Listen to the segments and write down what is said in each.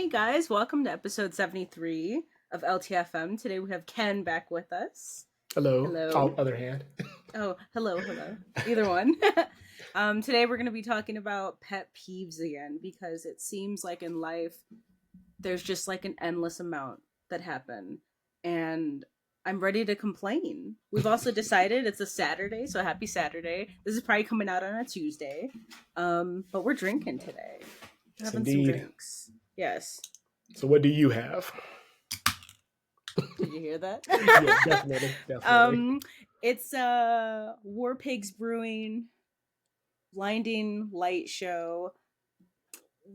Hey guys, welcome to episode 73 of LTFM. Today we have Ken back with us. Hello. Hello. Other hand. Oh, hello. Either one. Today we're going to be talking about pet peeves again because it seems like in life there's just like an endless amount that happen. And I'm ready to complain. We've also decided it's a Saturday, so happy Saturday. This is probably coming out on a Tuesday. But we're drinking today. Yes, Having indeed. some drinks. Yes. So what do you have? Did you hear that? Yeah, definitely. It's War Pigs Brewing Blinding Light Show.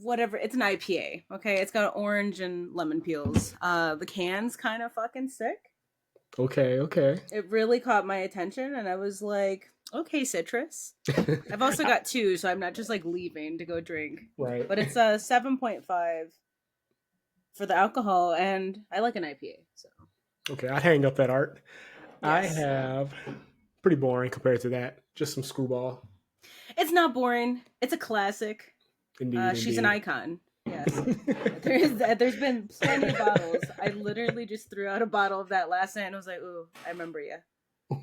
Whatever. It's an IPA. Okay, it's got orange and lemon peels. The can's kind of fucking sick. Okay. It really caught my attention, and I was like, okay, citrus. I've also got two, so I'm not just like leaving to go drink. Right. But it's a 7.5 for the alcohol, and I like an IPA. So Okay, I'd hang up that art. Yes. I have pretty boring compared to that. Just some screwball. It's not boring. It's a classic. Indeed. She's an icon. Yes. There's been plenty of bottles. I literally just threw out a bottle of that last night and I was like, ooh, I remember you.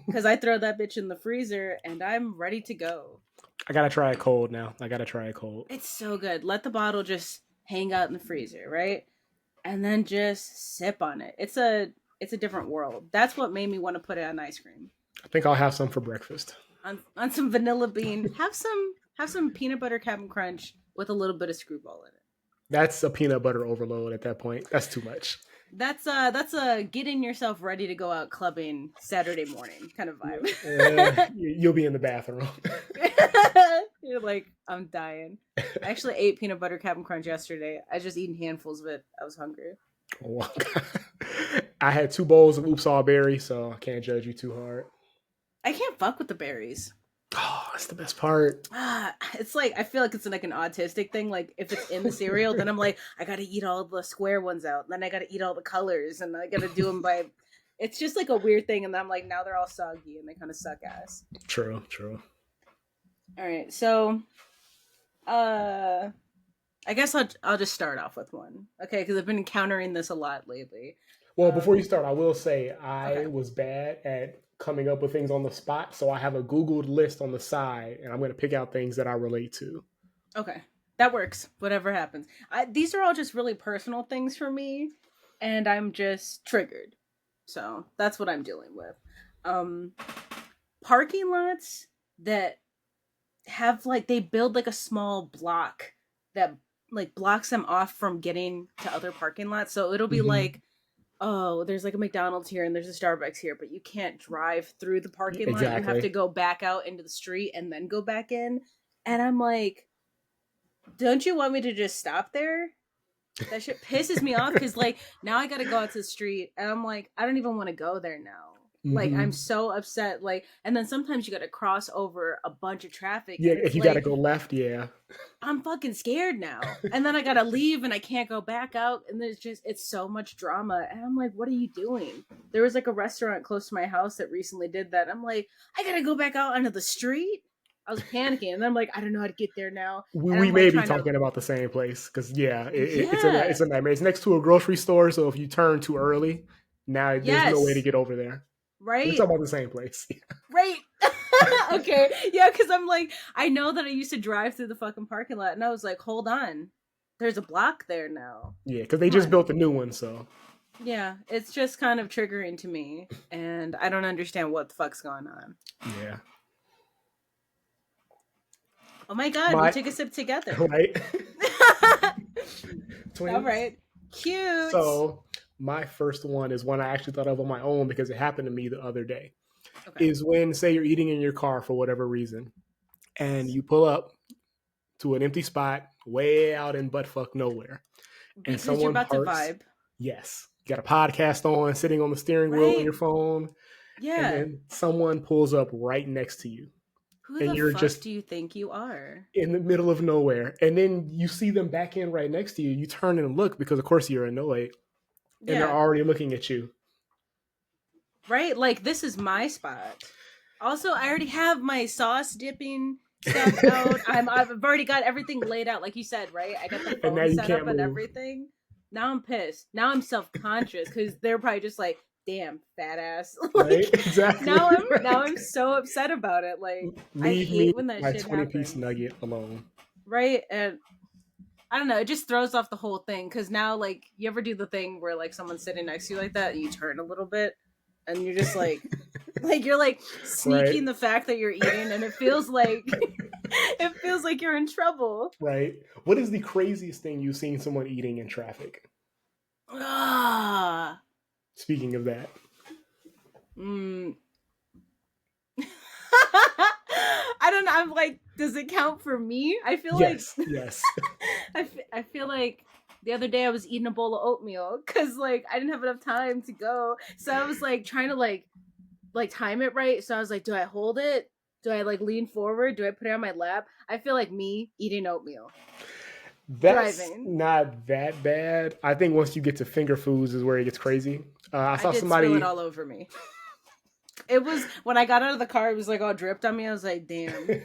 Because I throw that bitch in the freezer and I'm ready to go. I gotta try it cold now. It's so good. Let the bottle just hang out in the freezer, right? And then just sip on it. It's a different world. That's what made me want to put it on ice cream. I think I'll have some for breakfast. On some vanilla bean. Have some peanut butter Captain Crunch with a little bit of screwball in it. That's a peanut butter overload at that point. That's too much. That's a getting yourself ready to go out clubbing Saturday morning kind of vibe. You'll be in the bathroom. You're like, I'm dying. I actually ate peanut butter Captain Crunch yesterday. I just eaten handfuls of it. I was hungry. Oh, I had 2 bowls of Oops All Berry, so I can't judge you too hard. I can't fuck with the berries. Oh, that's the best part. It's like, I feel like it's like an autistic thing. Like, if it's in the cereal, then I'm like, I gotta eat all the square ones out. And then I gotta eat all the colors. And I gotta do them by... It's just like a weird thing. And then I'm like, now they're all soggy and they kind of suck ass. True. All right, so... I guess I'll just start off with one. Okay, because I've been encountering this a lot lately. Well, before you start, I will say I was bad at coming up with things on the spot, so I have a Googled list on the side, and I'm going to pick out things that I relate to. Okay, that works. Whatever happens. These are all just really personal things for me, and I'm just triggered. So that's what I'm dealing with. Parking lots that have they build like a small block that like blocks them off from getting to other parking lots. So it'll be like, oh, there's like a McDonald's here and there's a Starbucks here, but you can't drive through the parking lot. You have to go back out into the street and then go back in. And I'm like, don't you want me to just stop there? That shit pisses me off because now I gotta go out to the street and I'm like, I don't even want to go there now. Like, I'm so upset. And then sometimes you gotta cross over a bunch of traffic. Yeah, if you gotta go left, yeah. I'm fucking scared now. And then I gotta leave and I can't go back out. And it's so much drama. And I'm like, what are you doing? There was like a restaurant close to my house that recently did that. I'm like, I gotta go back out onto the street? I was panicking. And then I'm like, I don't know how to get there now. We may be talking about the same place. Because, it's a nightmare. It's next to a grocery store. So if you turn too early, now there's no way to get over there. Right. We're talking about the same place. Right. Okay. Yeah, because I'm like, I know that I used to drive through the fucking parking lot and I was like, hold on. There's a block there now. Yeah, because they just built a new one, so. Yeah, it's just kind of triggering to me. And I don't understand what the fuck's going on. Yeah. Oh my god, we took a sip together. Right. All right. Cute. So... my first one is one I actually thought of on my own because it happened to me the other day. Okay. Is when, say, you're eating in your car for whatever reason, and you pull up to an empty spot way out in buttfuck nowhere. Because you're about to vibe. Yes. You got a podcast on, sitting on the steering wheel on your phone. Yeah. And then someone pulls up right next to you. Who the fuck do you think you are? In the middle of nowhere. And then you see them back in right next to you. You turn and look because, of course, you're annoyed. And they're already looking at you. Right? Like, this is my spot. Also, I already have my sauce dipping stuff out. I've already got everything laid out, like you said, right? I got the phone set up and everything. Now I'm pissed. Now I'm self-conscious because they're probably just like, damn, fat ass. Right? Like, Exactly. now Right. I'm so upset about it. Like, I Leave me hate when that my shit 20-piece happens. nugget alone. Right? And I don't know, it just throws off the whole thing because now, like, you ever do the thing where like someone's sitting next to you like that and you turn a little bit and you're just like you're like Right. sneaking the fact that you're eating and it feels like it feels like you're in trouble. Right. What is the craziest thing you've seen someone eating in traffic? Ah. Speaking of that. Mm. I don't know. I'm like, does it count for me? I feel like Yes. Yes. I feel like the other day I was eating a bowl of oatmeal because like I didn't have enough time to go, so I was like trying to like time it right. So I was like, do I hold it? Do I like lean forward? Do I put it on my lap? I feel like me eating oatmeal That's driving. not that bad. I think once you get to finger foods is where it gets crazy. I I saw did spill it somebody. all over me. It was when I got out of the car, it was like all dripped on me. I was like, damn. Like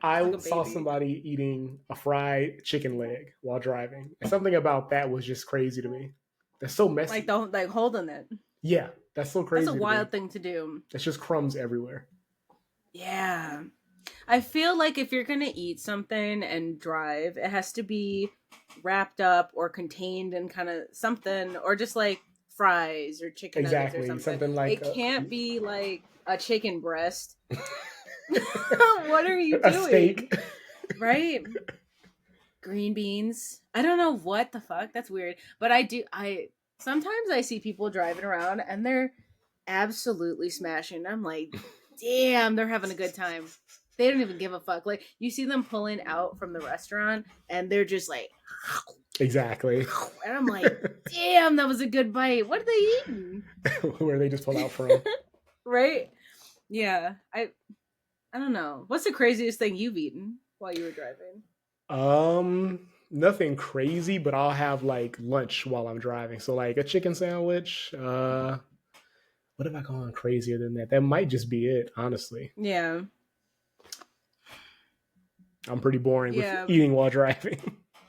I a saw baby. somebody eating a fried chicken leg while driving. And something about that was just crazy to me. That's so Like messy. don't like holding it. Yeah, that's so That's a crazy to me. wild thing to do. It's just crumbs everywhere. Yeah. I feel like if you're gonna eat something and drive, it has to be wrapped up or contained in kind of something, or just like fries or chicken nuggets or Exactly. something. Something like It can't be like a chicken breast. What are you a doing? steak. Right? Green beans. I don't know what the fuck. That's weird. But I sometimes I see people driving around and they're absolutely smashing. I'm like, damn, they're having a good time. They don't even give a fuck. Like you see them pulling out from the restaurant and they're just like Exactly. and I'm like, damn, that was a good bite. What are they eating? Where they just pull out from. Right? Yeah. I don't know. What's the craziest thing you've eaten while you were driving? Nothing crazy, but I'll have like lunch while I'm driving. So like a chicken sandwich. What have I gone crazier than that? That might just be it, honestly. Yeah. I'm pretty boring with Yeah. eating while driving.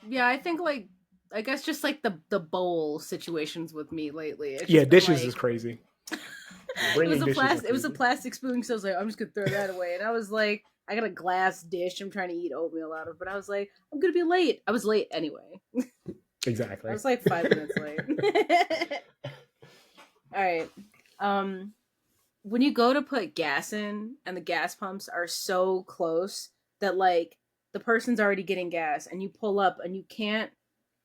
Yeah, I think like I guess just like the bowl situations with me lately. It's Yeah, just been dishes like is crazy. it was Bringing a dishes are plastic crazy. spoon, so I was like, I'm just gonna throw that away. And I was like, I got a glass dish I'm trying to eat oatmeal out of, but I was like, I'm gonna be late. I was late anyway. I Exactly. was like 5 minutes late. All right. Um when you go to put gas in and the gas pumps are so close that like the person's already getting gas and you pull up and you can't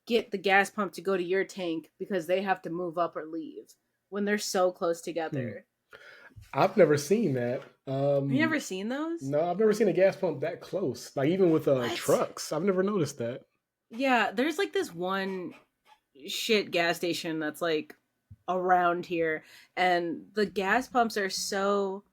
get the gas pump to go to your tank because they have to move up or leave when they're so close Hmm. together. I've never seen that. Have you ever seen those? No, I've never seen a gas pump that close. Like even with What? trucks, I've never noticed that. Yeah, there's like this one shit gas station that's like around here, and the gas pumps are so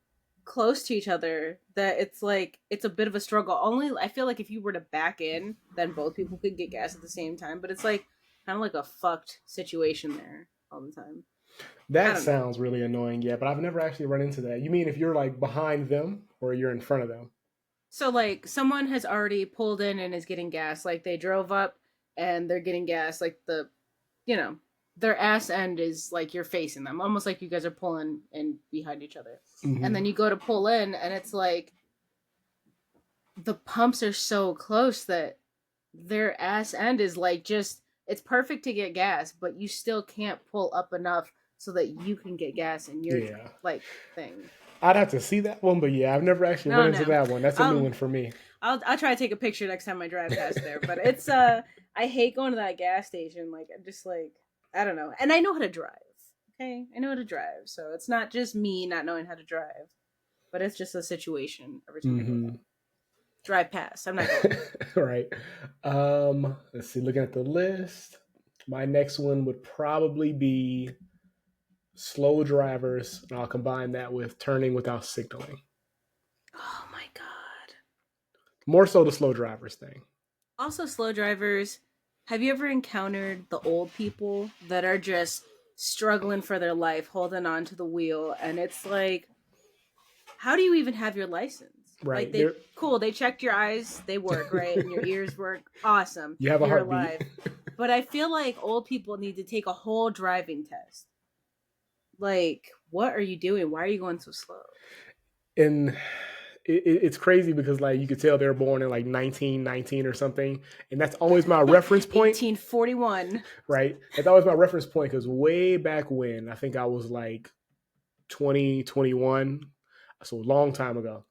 close to each other that it's like it's a bit of a struggle. Only I feel like if you were to back in, then both people could get gas at the same time, but it's like kind of like a fucked situation there all the time. I That don't know. sounds really annoying, yeah, but I've never actually run into that. You mean if you're like behind them or you're in front of them? So like someone has already pulled in and is getting gas. Like they drove up and they're getting gas. Like you know, their ass end is like you're facing them, almost like you guys are pulling in behind each other. And Hmm. then you go to pull in and it's like the pumps are so close that their ass end is like just it's perfect to get gas, but you still can't pull up enough so that you can get gas in your Yeah. like thing. I'd have to see that one, but yeah, I've never actually run No, into no. that one. That's a new I'll one for me. I'll try to take a picture next time I drive past there. But it's I hate going to that gas station. Like I'm just like I don't know. And I know how to drive. Okay? I know how to drive. So it's not just me not knowing how to drive. But it's just a situation every time I go Hmm. there. Drive past. I'm not going there. Right. Let's see. Looking at the list, my next one would probably be slow drivers, and I'll combine that with turning without signaling. Oh my god. More so the slow drivers thing. Also, slow drivers, have you ever encountered the old people that are just struggling for their life, holding on to the wheel? And it's like, how do you even have your license? Right. Like they checked your eyes, they work, right? And your ears work. Awesome. You have a You're heartbeat. alive. But I feel like old people need to take a whole driving test. Like, what are you doing? Why are you going so slow? And it's crazy because like you could tell they're born in like 1919 or something, and that's always my reference point. 1841. Right. That's always my reference point because way back when, I think I was like 20, 21, so a long time ago,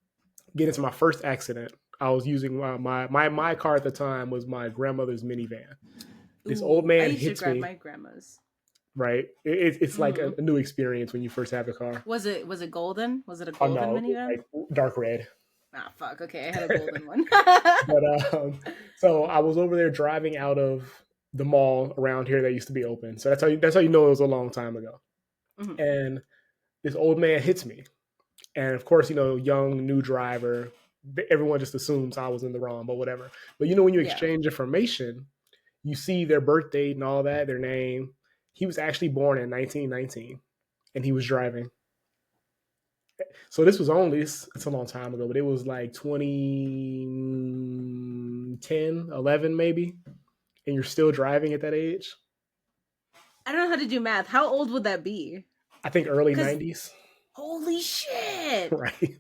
getting into my first accident. I was using my car at the time was my grandmother's minivan. This old Ooh, I man used to hits grab me. my grandma's. Right. It's like a new experience when you first have a car. Was it golden? Was it a Oh golden no, it was minivan? like dark red. Ah, fuck. Okay, I had a golden one. But so I was over there driving out of the mall around here that used to be open. So that's how you know it was a long time ago. Mhm. And this old man hits me, and of course, young new driver, everyone just assumes I was in the wrong, but whatever. But when you Yeah. exchange information, you see their birth date and all that, their name. He was actually born in 1919, and he was driving. So this was it's a long time ago, but it was like 2010, 11 maybe, and you're still driving at that age. I don't know how to do math. How old would that be? I think early Because 90s. holy shit. Right. You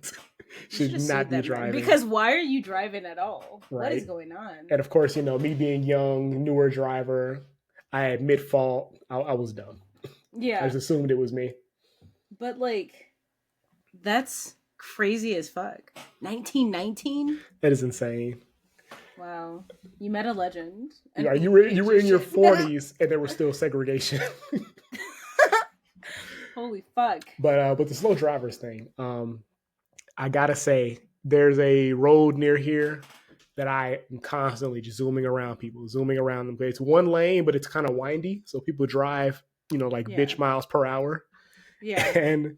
should Should have not sued be that man. driving. Because why are you driving at all? Right. What is going on? And of course, me being young, newer driver, I admit fault. I was dumb. Yeah. I just assumed it was me. But like, that's crazy as fuck. 1919? That is insane. Wow. You met a legend. Yeah, you were in your 40s and there was still segregation. Holy fuck. But the slow drivers thing, I gotta say, there's a road near here that I am constantly just zooming around them. It's one lane, but it's kind of windy, so people drive, bitch miles per hour. Yeah. And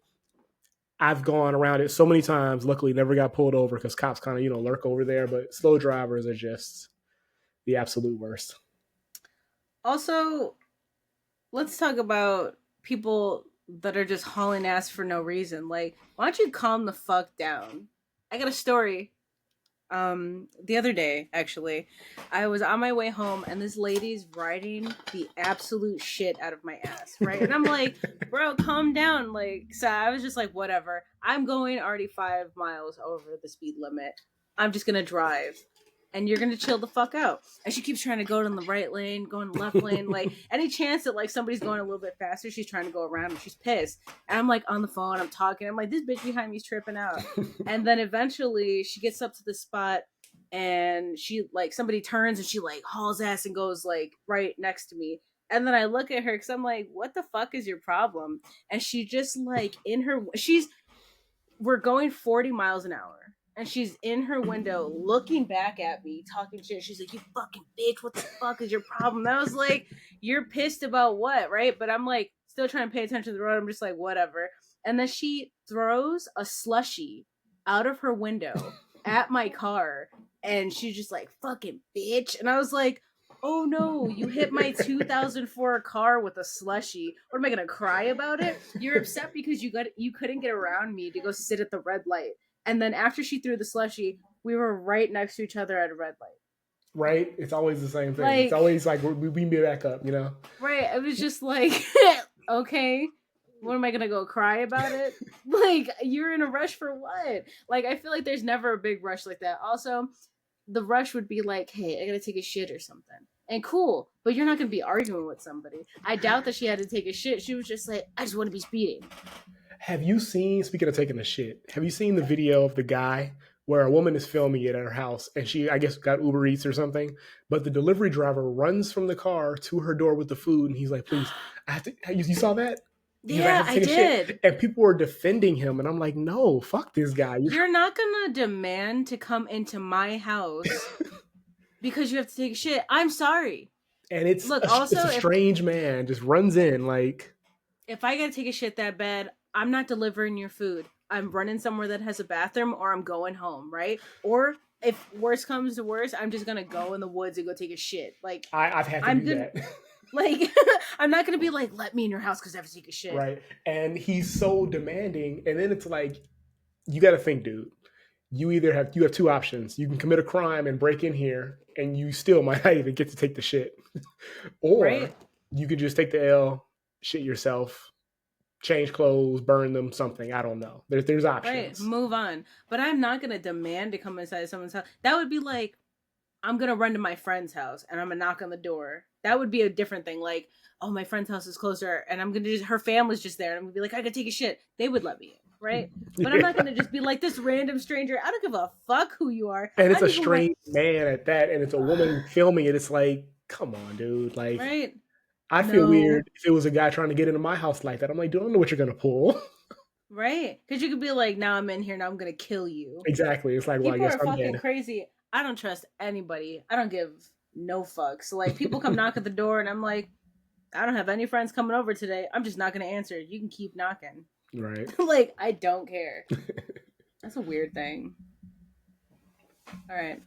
I've gone around it so many times. Luckily, never got pulled over because cops kind of lurk over there. But slow drivers are just the absolute worst. Also, let's talk about people that are just hauling ass for no reason. Like, why don't you calm the fuck down? I got a story. The other day, actually, I was on my way home and this lady's riding the absolute shit out of my ass, right? And I'm like, bro, calm down. Like, so I was just like, whatever. I'm going already 5 miles over the speed limit. I'm just gonna drive. And you're gonna chill the fuck out. And she keeps trying to go in the right lane, go in the left lane. Like, any chance that like somebody's going a little bit faster, she's trying to go around and she's pissed. And I'm like on the phone, I'm talking, I'm like, this bitch behind me's tripping out. And then eventually she gets up to the spot and she like somebody turns and she like hauls ass and goes like right next to me. And then I look at her because I'm like, what the fuck is your problem? And she just like we're going 40 miles an hour. And she's in her window looking back at me, talking shit. She's like, you fucking bitch, what the fuck is your problem? And I was like, you're pissed about what, right? But I'm like, still trying to pay attention to the road. I'm just like, whatever. And then she throws a slushie out of her window at my car. And she's just like, fucking bitch. And I was like, oh no, you hit my 2004 car with a slushie. What am I gonna cry about it? You're upset because you couldn't get around me to go sit at the red light. And then after she threw the slushie, we were right next to each other at a red light. Right? It's always the same thing. Like, it's always like we be back up, Right. I was just like, okay, what am I gonna go cry about it? Like, you're in a rush for what? Like, I feel like there's never a big rush like that. Also, the rush would be like, hey, I gotta take a shit or something. And cool, but you're not gonna be arguing with somebody. I doubt that she had to take a shit. She was just like, I just want to be speeding. Have you seen, speaking of taking a shit, have you seen the video of the guy where a woman is filming it at her house and she, I guess, got Uber Eats or something, but the delivery driver runs from the car to her door with the food and he's like, please, I have to, you saw that? Yeah, I did. Shit. And people were defending him and I'm like, no, fuck this guy. You're not gonna demand to come into my house because you have to take a shit. I'm sorry. And it's a strange man just runs in like, if I gotta take a shit that bad, I'm not delivering your food. I'm running somewhere that has a bathroom or I'm going home, right? Or if worse comes to worse, I'm just gonna go in the woods and go take a shit. Like, I've had to do that. Like, I'm not gonna be like, let me in your house because I have to take a shit. Right. And he's so demanding. And then it's like, you gotta think, dude. you have two options. You can commit a crime and break in here, and you still might not even get to take the shit, or Right. you could just take the L, shit yourself, change clothes, burn them, something. I don't know. There's Right. options. Move on. But I'm not gonna demand to come inside someone's house. That would be like I'm gonna run to my friend's house and I'm gonna knock on the door. That would be a different thing. Like, oh, my friend's house is closer, and I'm gonna just her family's just there, and I'm gonna be like, I could take a shit. They would let me in, right? But I'm Yeah. not gonna just be like this random stranger. I don't give a fuck who you are. And I it's a don't even want strange man at that, and it's a woman filming it. It's like, come on, dude. Like, right. I'd feel No, weird if it was a guy trying to get into my house like that. I'm like, dude, I don't know what you're gonna pull. right? Because you could be like, now I'm in here, now I'm gonna kill you. Exactly. It's like, well, I People guess are I'm fucking dead. crazy. I don't trust anybody. I don't give no fucks. Like people come knock at the door, and I'm like, I don't have any friends coming over today. I'm just not gonna answer. You can keep knocking. Right. Like I don't care. That's a weird thing. All right.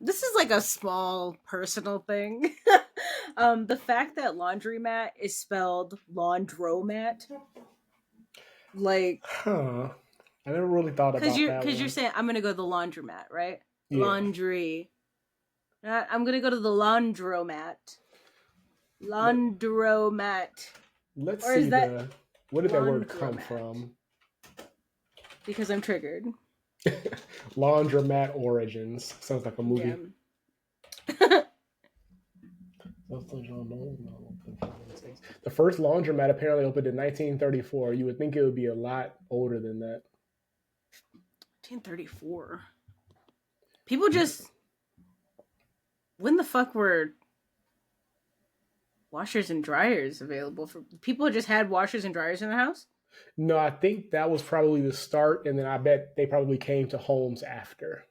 This is like a small personal thing. The fact that laundromat is spelled laundromat, like, Huh. I never really thought about that because you're one. saying I'm gonna go to the laundromat, right? Yeah. Laundry. I'm gonna go to the laundromat. Laundromat. Let's Or see is that where did that word come laundromat? from? Because I'm triggered. Laundromat origins. Sounds like a Yeah. movie. The first laundromat apparently opened in 1934. You would think it would be a lot older than that. 1934. People just. When the fuck were washers and dryers available for people? Just had washers and dryers in the house. No, I think that was probably the start, and then I bet they probably came to homes after.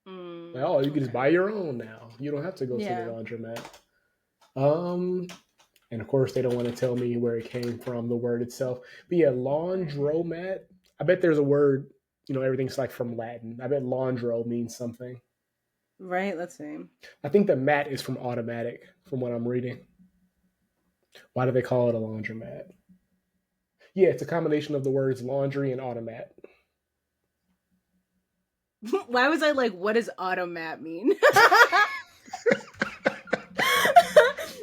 Like, oh, you can just Okay. buy your own now. You don't have to go to the Yeah. laundromat. And of course they don't want to tell me where it came from, the word itself. But yeah, laundromat. I bet there's a word. Everything's like from Latin. I bet laundro means something. Right. Let's see. I think the mat is from automatic, from what I'm reading. Why do they call it a laundromat? Yeah, it's a combination of the words laundry and automat. Why was I like, what does automat mean?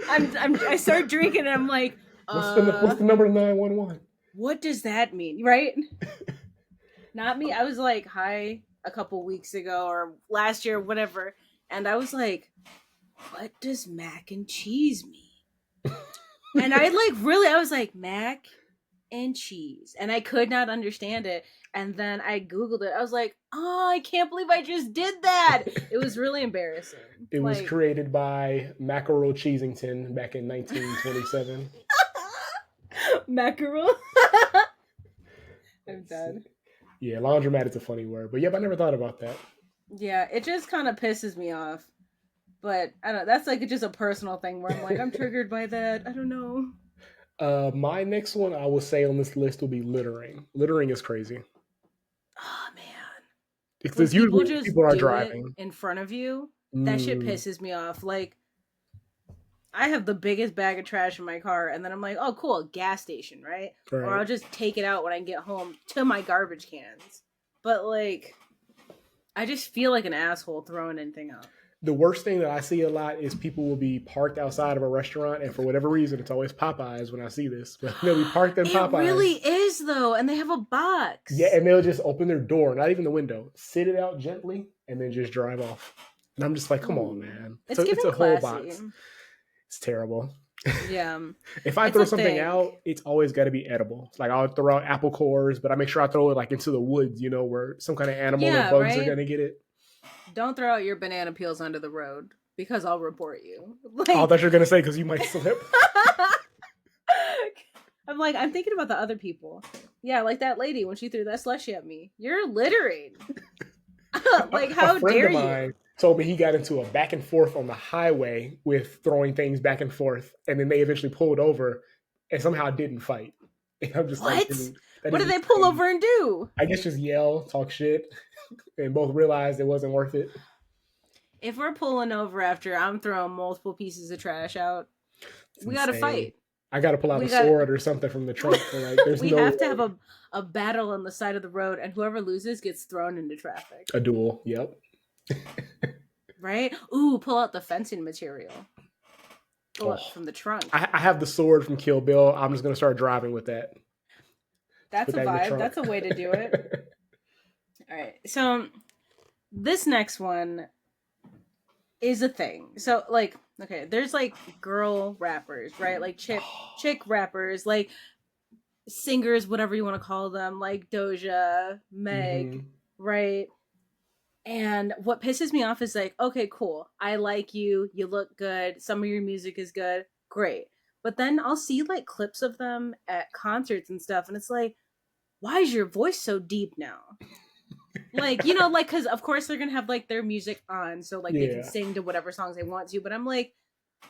I start drinking and I'm like, What's the number 911? what does that mean? Right? Not me. I was like high a couple weeks ago or last year, whatever. And I was like, what does mac and cheese mean? And I was like, mac and cheese. And I could not understand it. And then I Googled it. I was like, oh, I can't believe I just did that. It was really embarrassing. It was created by Mackerel Cheesington back in 1927. Mackerel. I'm done. Yeah, laundromat is a funny word. But yep, I never thought about that. Yeah, it just kind of pisses me off. But I don't know. That's like just a personal thing where I'm like, I'm triggered by that. I don't know. My next one I will say on this list will be littering. Littering is crazy. Oh man. Because When people usually just people are do it driving. in front of you, that shit pisses me off. Like, I have the biggest bag of trash in my car, and then I'm like, oh, cool, gas station, right? Right. Or I'll just take it out when I get home to my garbage cans. But, like, I just feel like an asshole throwing anything out. The worst thing that I see a lot is people will be parked outside of a restaurant, and for whatever reason, it's always Popeyes when I see this. But they'll be parked in Popeyes. It really is, though, and they have a box. Yeah, and they'll just open their door, not even the window, sit it out gently, and then just drive off. And I'm just like, come on, man. It's a whole box. It's terrible. Yeah. If I throw something out, it's always got to be edible. Like I'll throw out apple cores, but I make sure I throw it like into the woods, where some kind of animal or bugs are going to get it. Don't throw out your banana peels onto the road because I'll report you. Like, oh, that's what you're going to say because you might slip. I'm like, I'm thinking about the other people. Yeah, like that lady when she threw that slushy at me. You're littering. Like, how dare you? Told me he got into a back and forth on the highway with throwing things back and forth, and then they eventually pulled over and somehow didn't fight. And I'm just what? Like, dude, what did they pull over and do? I guess just yell, talk shit, and both realized it wasn't worth it. If we're pulling over after I'm throwing multiple pieces of trash out, we gotta fight. I got to pull out a sword or something from the trunk. Like, there's we no have to way. have a battle on the side of the road, and whoever loses gets thrown into traffic. A duel. Yep. Right? Ooh, pull out the fencing material. Pull it from the trunk. I have the sword from Kill Bill. I'm just gonna start driving with that. That's a vibe. That's a way to do it. All right. So this next one is a thing. So like, okay, there's like girl rappers, right? Like chick rappers, like singers, whatever you want to call them, like Doja, Meg, right? And what pisses me off is like, okay, cool. I like you. You look good. Some of your music is good. Great. But then I'll see like clips of them at concerts and stuff. And it's like, why is your voice so deep now? Like, you know, like, because of course they're going to have like their music on. So like they can sing to whatever songs they want to. But I'm like,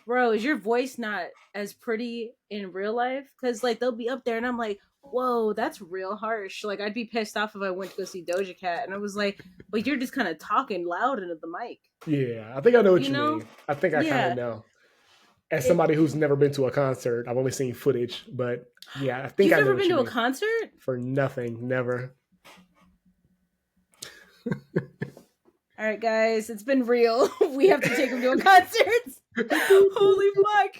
bro, is your voice not as pretty in real life? Because like they'll be up there and I'm like, whoa, that's real harsh. Like I'd be pissed off if I went to go see Doja Cat and I was like, but you're just kind of talking loud into the mic. Yeah, I think I know what you mean. I think I kind of know. As somebody who's never been to a concert, I've only seen footage, but yeah, I think You've I know never what been you to mean. a concert? For nothing, never. All right, guys, it's been real. We have to take him to a concert. Holy fuck.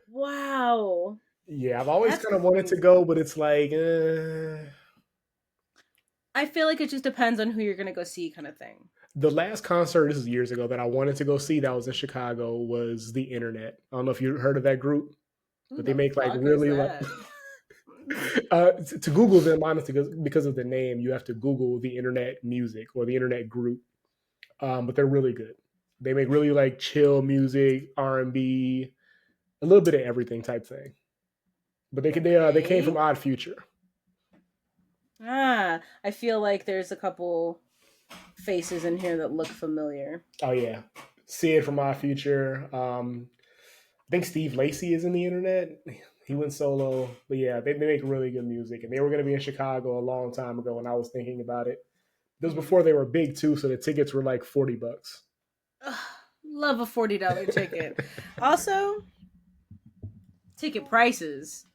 Wow. Yeah, I've always kind of wanted to go, but it's like, I feel like it just depends on who you're going to go see kind of thing. The last concert, this is years ago, that I wanted to go see that was in Chicago was The Internet. I don't know if you heard of that group, but they make like really like... to Google them, honestly, because of the name, you have to Google The Internet Music or The Internet Group. But they're really good. They make really like chill music, R&B, a little bit of everything type thing. But they came from Odd Future. I feel like there's a couple faces in here that look familiar. Oh yeah, Sid from Odd Future. I think Steve Lacy is in The Internet. He went solo, but yeah, they make really good music, and they were going to be in Chicago a long time ago when I was thinking about it. It was before they were big too, so the tickets were like $40. Love a $40 ticket. Also, ticket prices.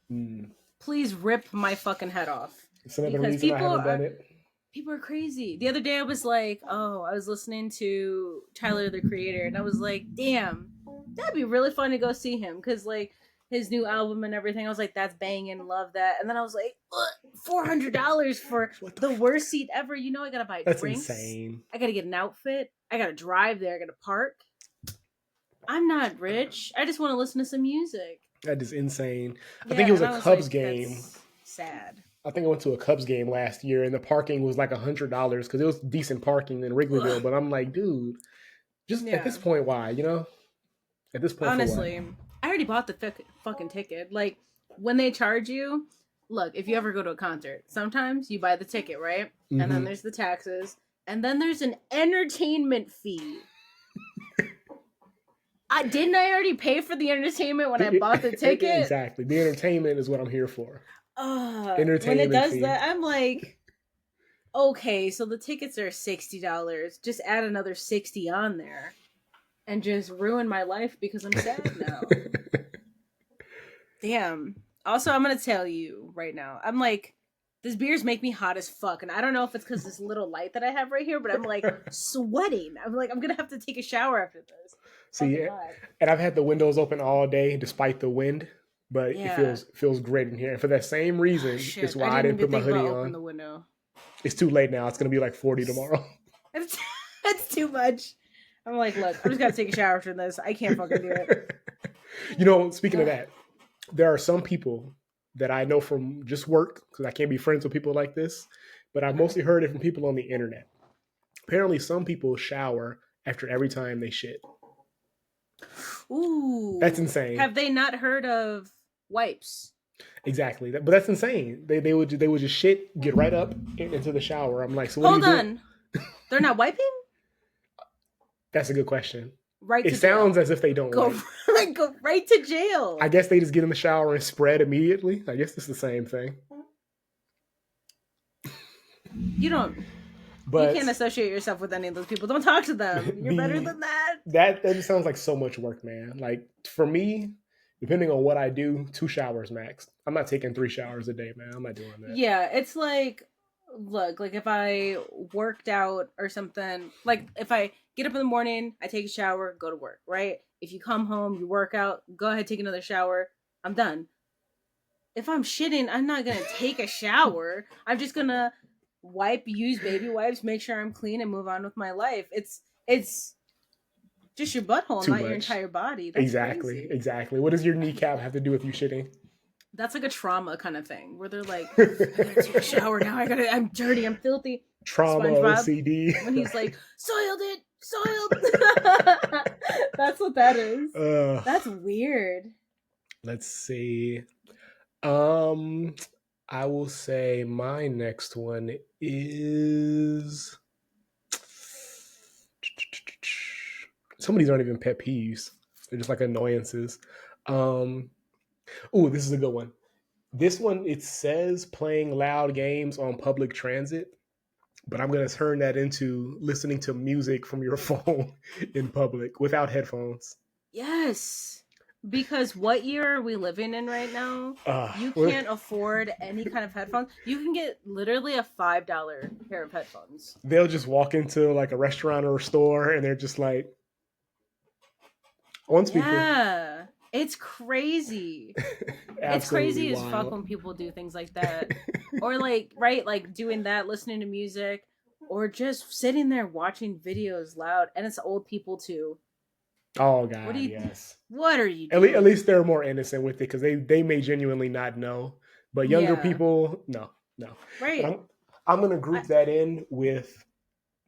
Please rip my fucking head off. It's another reason I haven't done it. People are crazy. The other day I was like, I was listening to Tyler the Creator, and I was like, damn, that'd be really fun to go see him, because like his new album and everything, I was like, that's banging, love that. And then I was like, $400 for the worst seat ever. You know, I gotta buy drinks. That's insane. I gotta get an outfit. I gotta drive there. I gotta park. I'm not rich. I just want to listen to some music. That is insane. I think it was a Cubs game. Sad. I think I went to a Cubs game last year, and the parking was like $100 because it was decent parking in Wrigleyville. But I'm like, dude, just at this point, why? You know, at this point, honestly, I already bought the fucking ticket. Like when they charge you, look, if you ever go to a concert, sometimes you buy the ticket, right? And then there's the taxes, and then there's an entertainment fee. Didn't I already pay for the entertainment when I bought the ticket? Exactly. The entertainment is what I'm here for. Entertainment when it does that, I'm like, okay, so the tickets are $60. Just add another $60 on there, and just ruin my life because I'm sad now. Damn. Also, I'm gonna tell you right now, I'm like, these beers make me hot as fuck, and I don't know if it's because this little light that I have right here, but I'm like sweating. I'm like, I'm gonna have to take a shower after this. See, and I've had the windows open all day despite the wind. But it feels great in here. And for that same reason, is why I didn't put my hoodie on. Open the window. It's too late now. It's going to be like 40 tomorrow. That's too much. I'm like, look, I'm just going to take a shower after this. I can't fucking do it. You know, speaking of that, there are some people that I know from just work, because I can't be friends with people like this, but I've mostly heard it from people on the internet. Apparently, some people shower after every time they shit. Ooh. That's insane. Have they not heard of wipes? Exactly. But that's insane. They would just shit, get right up into the shower. I'm like, so what Hold on. They're not wiping? That's a good question. Right. It sounds as if they don't go right to jail. I guess they just get in the shower and spread immediately. I guess it's the same thing. You can't associate yourself with any of those people. Don't talk to them. You're better than that. That just sounds like so much work, man. Like for me, depending on what I do, 2 showers max. I'm not taking 3 showers a day, man. I'm not doing that. Yeah, it's like, look, like if I worked out or something, like if I get up in the morning, I take a shower, go to work, right? If you come home, you work out, go ahead, take another shower, I'm done. If I'm shitting, I'm not gonna take a shower. I'm just gonna use baby wipes, make sure I'm clean, and move on with my life. It's just your butthole, Too not your much. entire body. That's Exactly. crazy. Exactly. What does your kneecap have to do with you shitting? That's like a trauma kind of thing where they're like, I gotta take a shower now. I'm dirty. I'm filthy. Trauma, SpongeBob, OCD. when he's like, soiled. That's what that is. That's weird. Let's see. I will say my next one is. Some of these aren't even pet peeves. They're just like annoyances. This is a good one. This one, it says playing loud games on public transit, but I'm going to turn that into listening to music from your phone in public without headphones. Yes. Because what year are we living in right now? You can't afford any kind of headphones. You can get literally a $5 pair of headphones. They'll just walk into like a restaurant or a store and they're just like, on speaker. Yeah. It's crazy. It's crazy wild. as fuck when people do things like that. Or like, right, like doing that, listening to music, or just sitting there watching videos loud. And it's old people too. Oh God, yes. What are you doing? At least they're more innocent with it because they may genuinely not know. But younger people, no. Right. I'm gonna group that in with,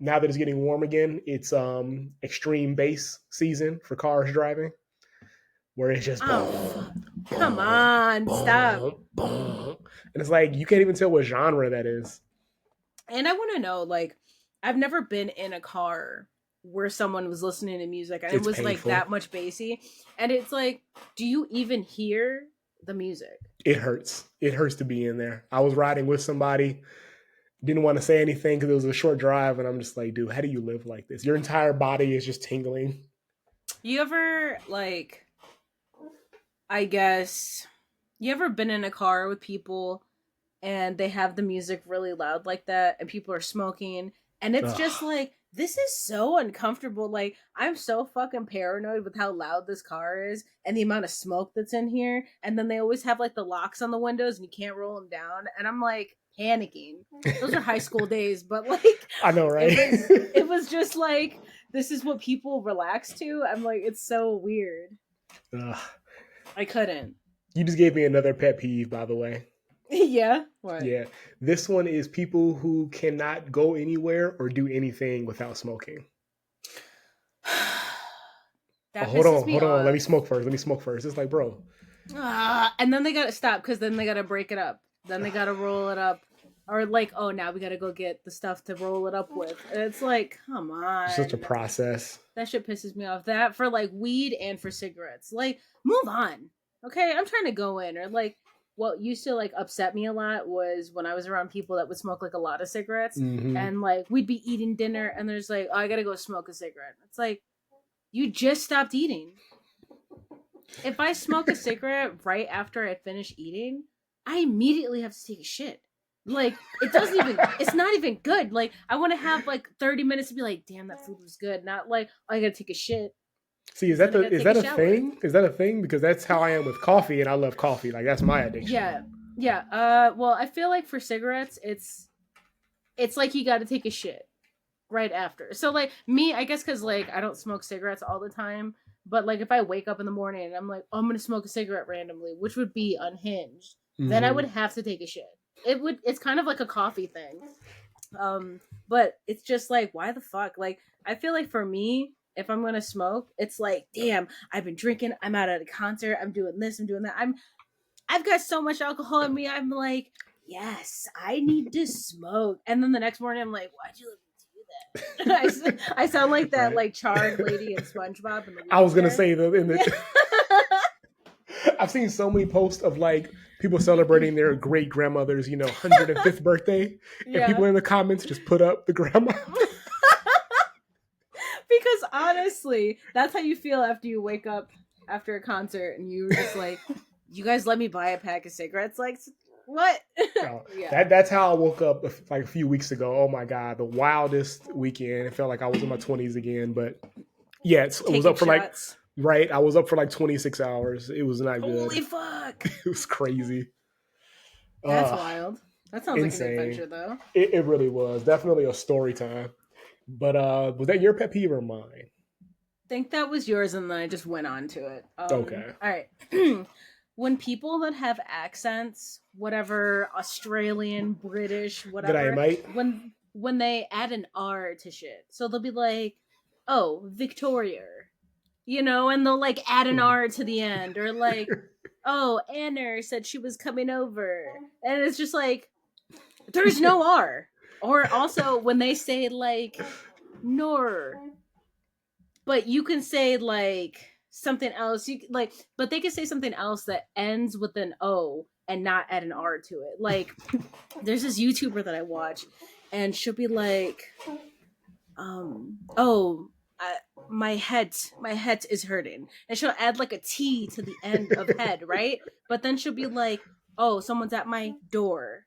now that it's getting warm again, it's extreme bass season for cars driving. Where it's just come on, stop. And it's like you can't even tell what genre that is. And I want to know, like, I've never been in a car where someone was listening to music and it was painful. Like that much bassy. And it's like, do you even hear the music? It hurts. It hurts to be in there. I was riding with somebody, didn't want to say anything because it was a short drive, and I'm just like, dude, how do you live like this? Your entire body is just tingling. You ever, like, I guess, you ever been in a car with people and they have the music really loud like that and people are smoking and it's just like, this is so uncomfortable. Like, I'm so fucking paranoid with how loud this car is and the amount of smoke that's in here. And then they always have like the locks on the windows and you can't roll them down. And I'm like panicking. Those are high school days, but like, I know, right? It was just like, this is what people relax to. I'm like, it's so weird. I couldn't. You just gave me another pet peeve, by the way. Yeah? What? Yeah. This one is people who cannot go anywhere or do anything without smoking. Hold on. Let me smoke first. It's like, bro. And then they got to stop because then they got to break it up. Then they got to roll it up. Or like, oh, now we got to go get the stuff to roll it up with. And it's like, come on. It's such a process. That shit pisses me off. That for like weed and for cigarettes. Like, move on. Okay, I'm trying to go in. Or like, what used to like upset me a lot was when I was around people that would smoke like a lot of cigarettes. Mm-hmm. And like, we'd be eating dinner and there's like, oh, I got to go smoke a cigarette. It's like, you just stopped eating. If I smoke a cigarette right after I finish eating, I immediately have to take a shit. Like, it's not even good. Like, I want to have like 30 minutes to be like, damn, that food was good. Not like, oh, I gotta take a shit. See, is that a thing? Is that a thing? Because that's how I am with coffee, and I love coffee. Like, that's my addiction. Yeah. Well, I feel like for cigarettes, it's like you gotta take a shit right after. So like me, I guess because like I don't smoke cigarettes all the time, but like if I wake up in the morning and I'm like, oh, I'm gonna smoke a cigarette randomly, which would be unhinged, then I would have to take a shit. It's kind of like a coffee thing. But it's just like, why the fuck? Like, I feel like for me, if I'm gonna smoke, it's like, damn, I've been drinking, I'm out at a concert, I'm doing this, I'm doing that. I've got so much alcohol in me, I'm like, yes, I need to smoke. And then the next morning I'm like, why'd you let me do that? I sound like that like charred lady in SpongeBob in the I was gonna say I've seen so many posts of like people celebrating their great grandmother's, 105th birthday, and people in the comments just put up the grandma. Because honestly, that's how you feel after you wake up after a concert and you were just like, you guys let me buy a pack of cigarettes? Like, what? Yeah. That's how I woke up like a few weeks ago. Oh my God, the wildest weekend. It felt like I was in my 20s again. But yeah, it was up for shots. I was up for like 26 hours. It was not good. Holy fuck. It was crazy. That's wild. That sounds insane. like an adventure, though. It really was. Definitely a story time. But was that your pet peeve or mine? I think that was yours, and then I just went on to it. Okay. All right. When people that have accents, whatever, Australian, British, whatever, that I might? when they add an R to shit, so they'll be like, "Oh, Victoria," you know, and they'll like add an R to the end, or like, "Oh, Anna said she was coming over," and it's just like, there's no R. Or also when they say like, "Nor," but you can say like something else. You like, but they can say something else that ends with an O and not add an R to it. Like, there's this YouTuber that I watch, and she'll be like, my head is hurting," and she'll add like a T to the end of head, right? But then she'll be like, "Oh, someone's at my door."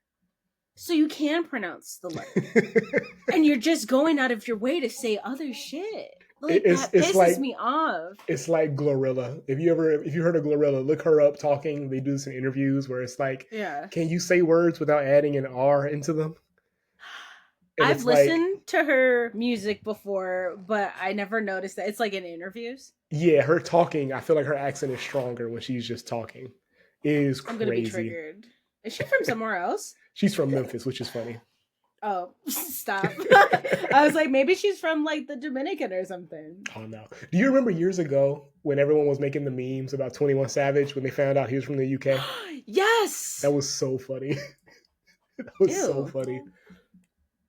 So you can pronounce the letter, and you're just going out of your way to say other shit. Like, that pisses me off. It's like Glorilla. If you heard of Glorilla, look her up talking. They do this in interviews where it's like, can you say words without adding an R into them? And I've listened to her music before, but I never noticed that. It's like in interviews. Yeah, her talking, I feel like her accent is stronger when she's just talking. It is crazy. I'm gonna be triggered. Is she from somewhere else? She's from Memphis, which is funny. Oh, stop. I was like, maybe she's from like the Dominican or something. Oh no. Do you remember years ago when everyone was making the memes about 21 Savage when they found out he was from the UK? Yes. That was so funny. That was so funny.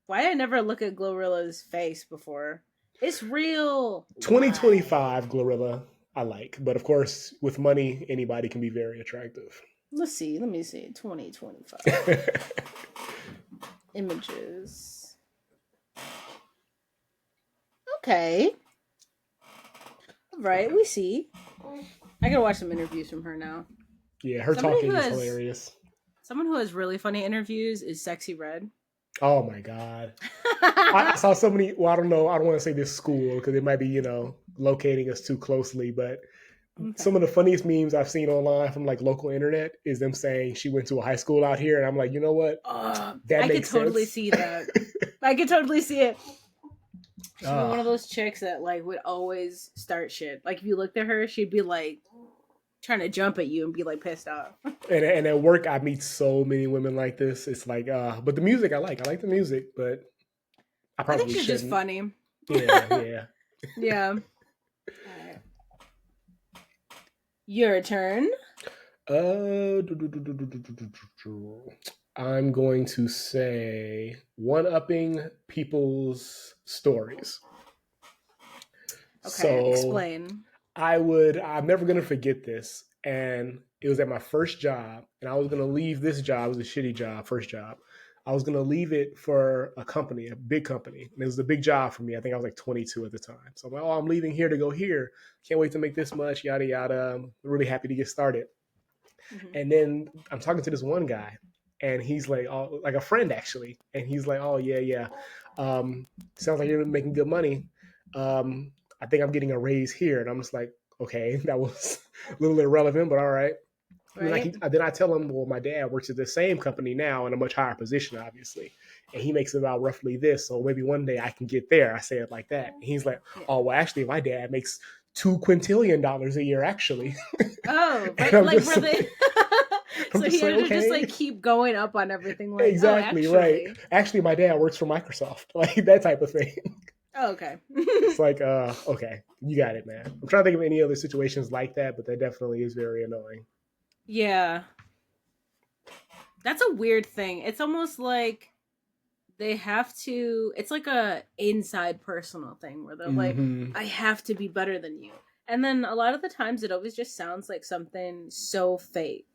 Why did I never look at Glorilla's face before? It's real. 2025 Glorilla, I like. But of course, with money, anybody can be very attractive. Let me see. 2025. Images. Okay. All right, we see. I gotta watch some interviews from her now. Yeah, her talking is hilarious. Someone who has really funny interviews is Sexy Red. Oh my God. I saw so many, well, I don't know, I don't want to say this school because it might be, locating us too closely, but some of the funniest memes I've seen online from like local internet is them saying she went to a high school out here, and I'm like, you know what? I could totally see that. I could totally see it. She's one of those chicks that like would always start shit. Like if you looked at her, she'd be like trying to jump at you and be like pissed off. And at work, I meet so many women like this. It's like, but the music I like the music, but I think she's just funny. Yeah. Yeah. Your turn. I'm going to say one-upping people's stories. Okay, so explain. I'm never going to forget this. And it was at my first job, and I was going to leave this job. It was a shitty job, first job. I was going to leave it for a company, a big company. And it was a big job for me. I think I was like 22 at the time. So I'm like, I'm leaving here to go here. Can't wait to make this much, yada, yada. I'm really happy to get started. Mm-hmm. And then I'm talking to this one guy, and he's like, like a friend actually. And he's like, oh, yeah. Sounds like you're making good money. I think I'm getting a raise here. And I'm just like, okay, that was a little irrelevant, but all right. Right. Then I tell him, well, my dad works at the same company now in a much higher position, obviously. And he makes about roughly this. So maybe one day I can get there. I say it like that. And he's like, oh, well, actually, my dad makes $2 quintillion a year, actually. Oh, right. Like, were they... So he had to just like keep going up on everything. Like, exactly, right. Actually, my dad works for Microsoft. Like that type of thing. Oh, okay. It's like, okay, you got it, man. I'm trying to think of any other situations like that, but that definitely is very annoying. Yeah. That's a weird thing. It's almost like they have to, it's like a inside personal thing where they're like, I have to be better than you. And then a lot of the times it always just sounds like something so fake.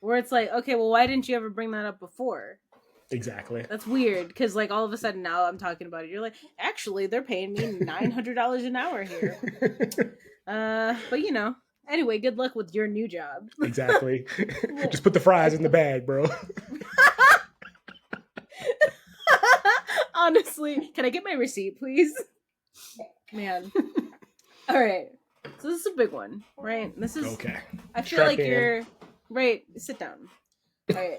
Where it's like, okay, well, why didn't you ever bring that up before? Exactly. That's weird, because like all of a sudden now I'm talking about it. You're like, actually, they're paying me $900 an hour here. But Anyway, good luck with your new job. Exactly. Just put the fries in the bag, bro. Honestly, can I get my receipt, please? Man. All right. So this is a big one, right? This is okay. I feel Strap like in. you're right. Sit down. All right.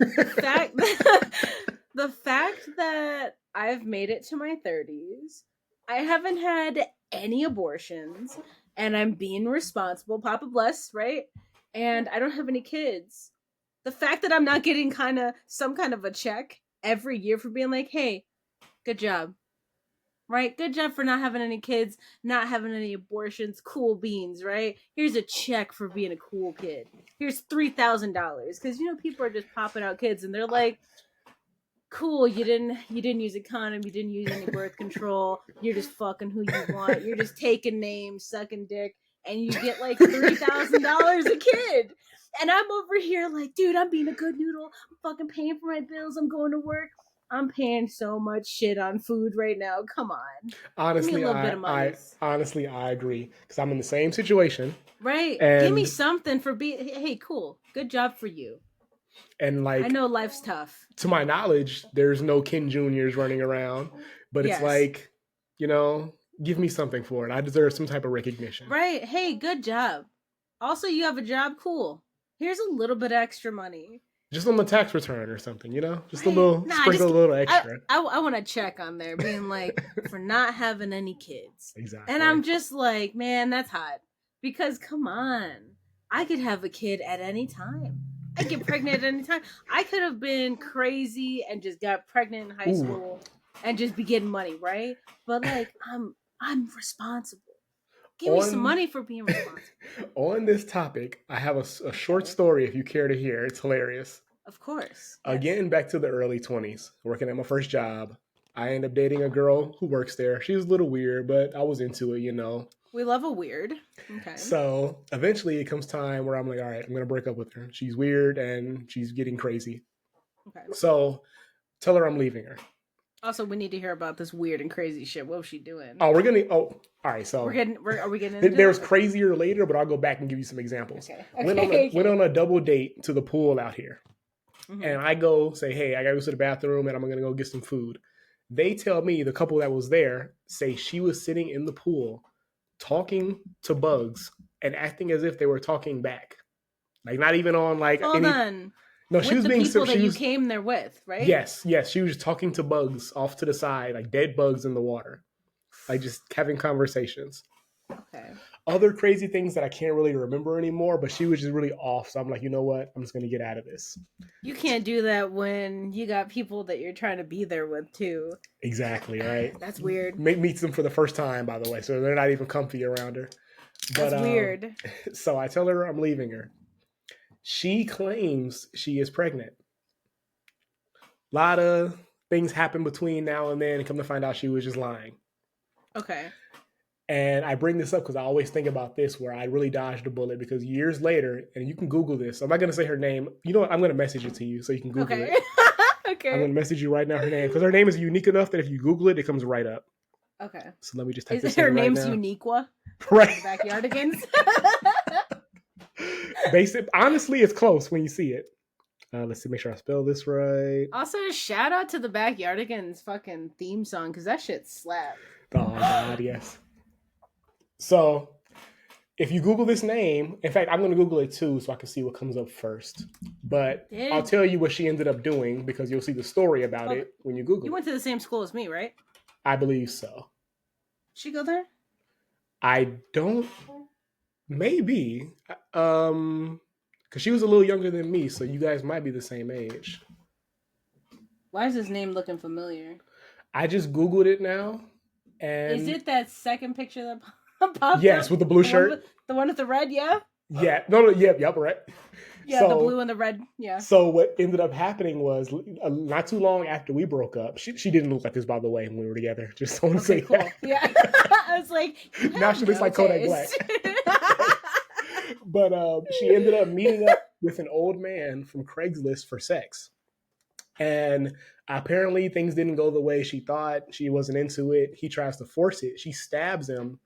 The fact that I've made it to my 30s, I haven't had any abortions, and I'm being responsible, Papa bless, right? And I don't have any kids. The fact that I'm not getting some kind of a check every year for being like, hey, good job. Right? Good job for not having any kids, not having any abortions, cool beans, right? Here's a check for being a cool kid. Here's $3,000. Because people are just popping out kids and they're like, cool, you didn't use a condom, you didn't use any birth control, you're just fucking who you want, you're just taking names, sucking dick, and you get like $3,000 a kid. And I'm over here like, dude, I'm being a good noodle, I'm fucking paying for my bills, I'm going to work, I'm paying so much shit on food right now. Come on. Honestly, Give me a little bit of money. I agree. Because I'm in the same situation. Right. And give me something for being, hey, cool, good job for you. And like, I know life's tough. To my knowledge, there's no Ken Juniors running around, but it's like, give me something for it. I deserve some type of recognition. Right. Hey, good job. Also, you have a job. Cool. Here's a little bit extra money. Just on the tax return or something, Just a little, sprinkle a little extra. I want to check on there, being like, for not having any kids. Exactly. And I'm just like, man, that's hot. Because come on, I could have a kid at any time. I get pregnant at any time. I could have been crazy and just got pregnant in high school and just be getting money, right? But like, I'm responsible. Give me some money for being responsible. On this topic, I have a short story if you care to hear. It's hilarious. Of course. Again, back to the early 20s, working at my first job. I ended up dating a girl who works there. She was a little weird, but I was into it, We love a weird. Okay. So eventually it comes time where I'm like, all right, I'm going to break up with her. She's weird and she's getting crazy. Okay. So tell her I'm leaving her. Also, we need to hear about this weird and crazy shit. What was she doing? All right. So are we getting into there's crazier later, but I'll go back and give you some examples. Okay. Went on a double date to the pool out here. Mm-hmm. And I go say, hey, I got to go to the bathroom and I'm going to go get some food. They tell me, the couple that was there, say she was sitting in the pool talking to bugs and acting as if they were talking back. Like not even on like Hold on. No, she was being people that you came there with, right? Yes. She was talking to bugs off to the side, like dead bugs in the water. Like just having conversations. Okay. Other crazy things that I can't really remember anymore, but she was just really off. So I'm like, you know what? I'm just going to get out of this. You can't do that when you got people that you're trying to be there with too. Exactly, right? That's weird. Meets them for the first time, by the way. So they're not even comfy around her. But, that's weird. So I tell her I'm leaving her. She claims she is pregnant. A lot of things happen between now and then, and come to find out she was just lying. Okay. And I bring this up because I always think about this, where I really dodged a bullet, because years later, and you can Google this. I'm not going to say her name. You know what? I'm going to message it to you so you can Google it. Okay. I'm going to message you right now her name, because her name is unique enough that if you Google it, it comes right up. Okay. So let me just type this in right now. Her name's Uniqua? Right. Backyardigans? Honestly, it's close when you see it. Let's see, make sure I spell this right. Also, shout out to the Backyardigans fucking theme song, because that shit slapped. Oh, God, yes. So, if you Google this name, in fact, I'm going to Google it too so I can see what comes up first. But I'll tell you what she ended up doing, because you'll see the story about it when you Google it. You went to the same school as me, right? I believe so. She go there? I don't... Maybe. Because she was a little younger than me, so you guys might be the same age. Why is his name looking familiar? I just Googled it now. And is it that second picture that popped up? Yes, with the blue shirt. The one with the red, yeah? Yeah. No, yep, right. Yeah, so, the blue and the red, yeah. So what ended up happening was, not too long after we broke up, she didn't look like this, by the way, when we were together. Just want to say cool. that. Yeah. I was like, now she looks like Kodak Black. But she ended up meeting up with an old man from Craigslist for sex. And apparently things didn't go the way she thought. She wasn't into it. He tries to force it. She stabs him,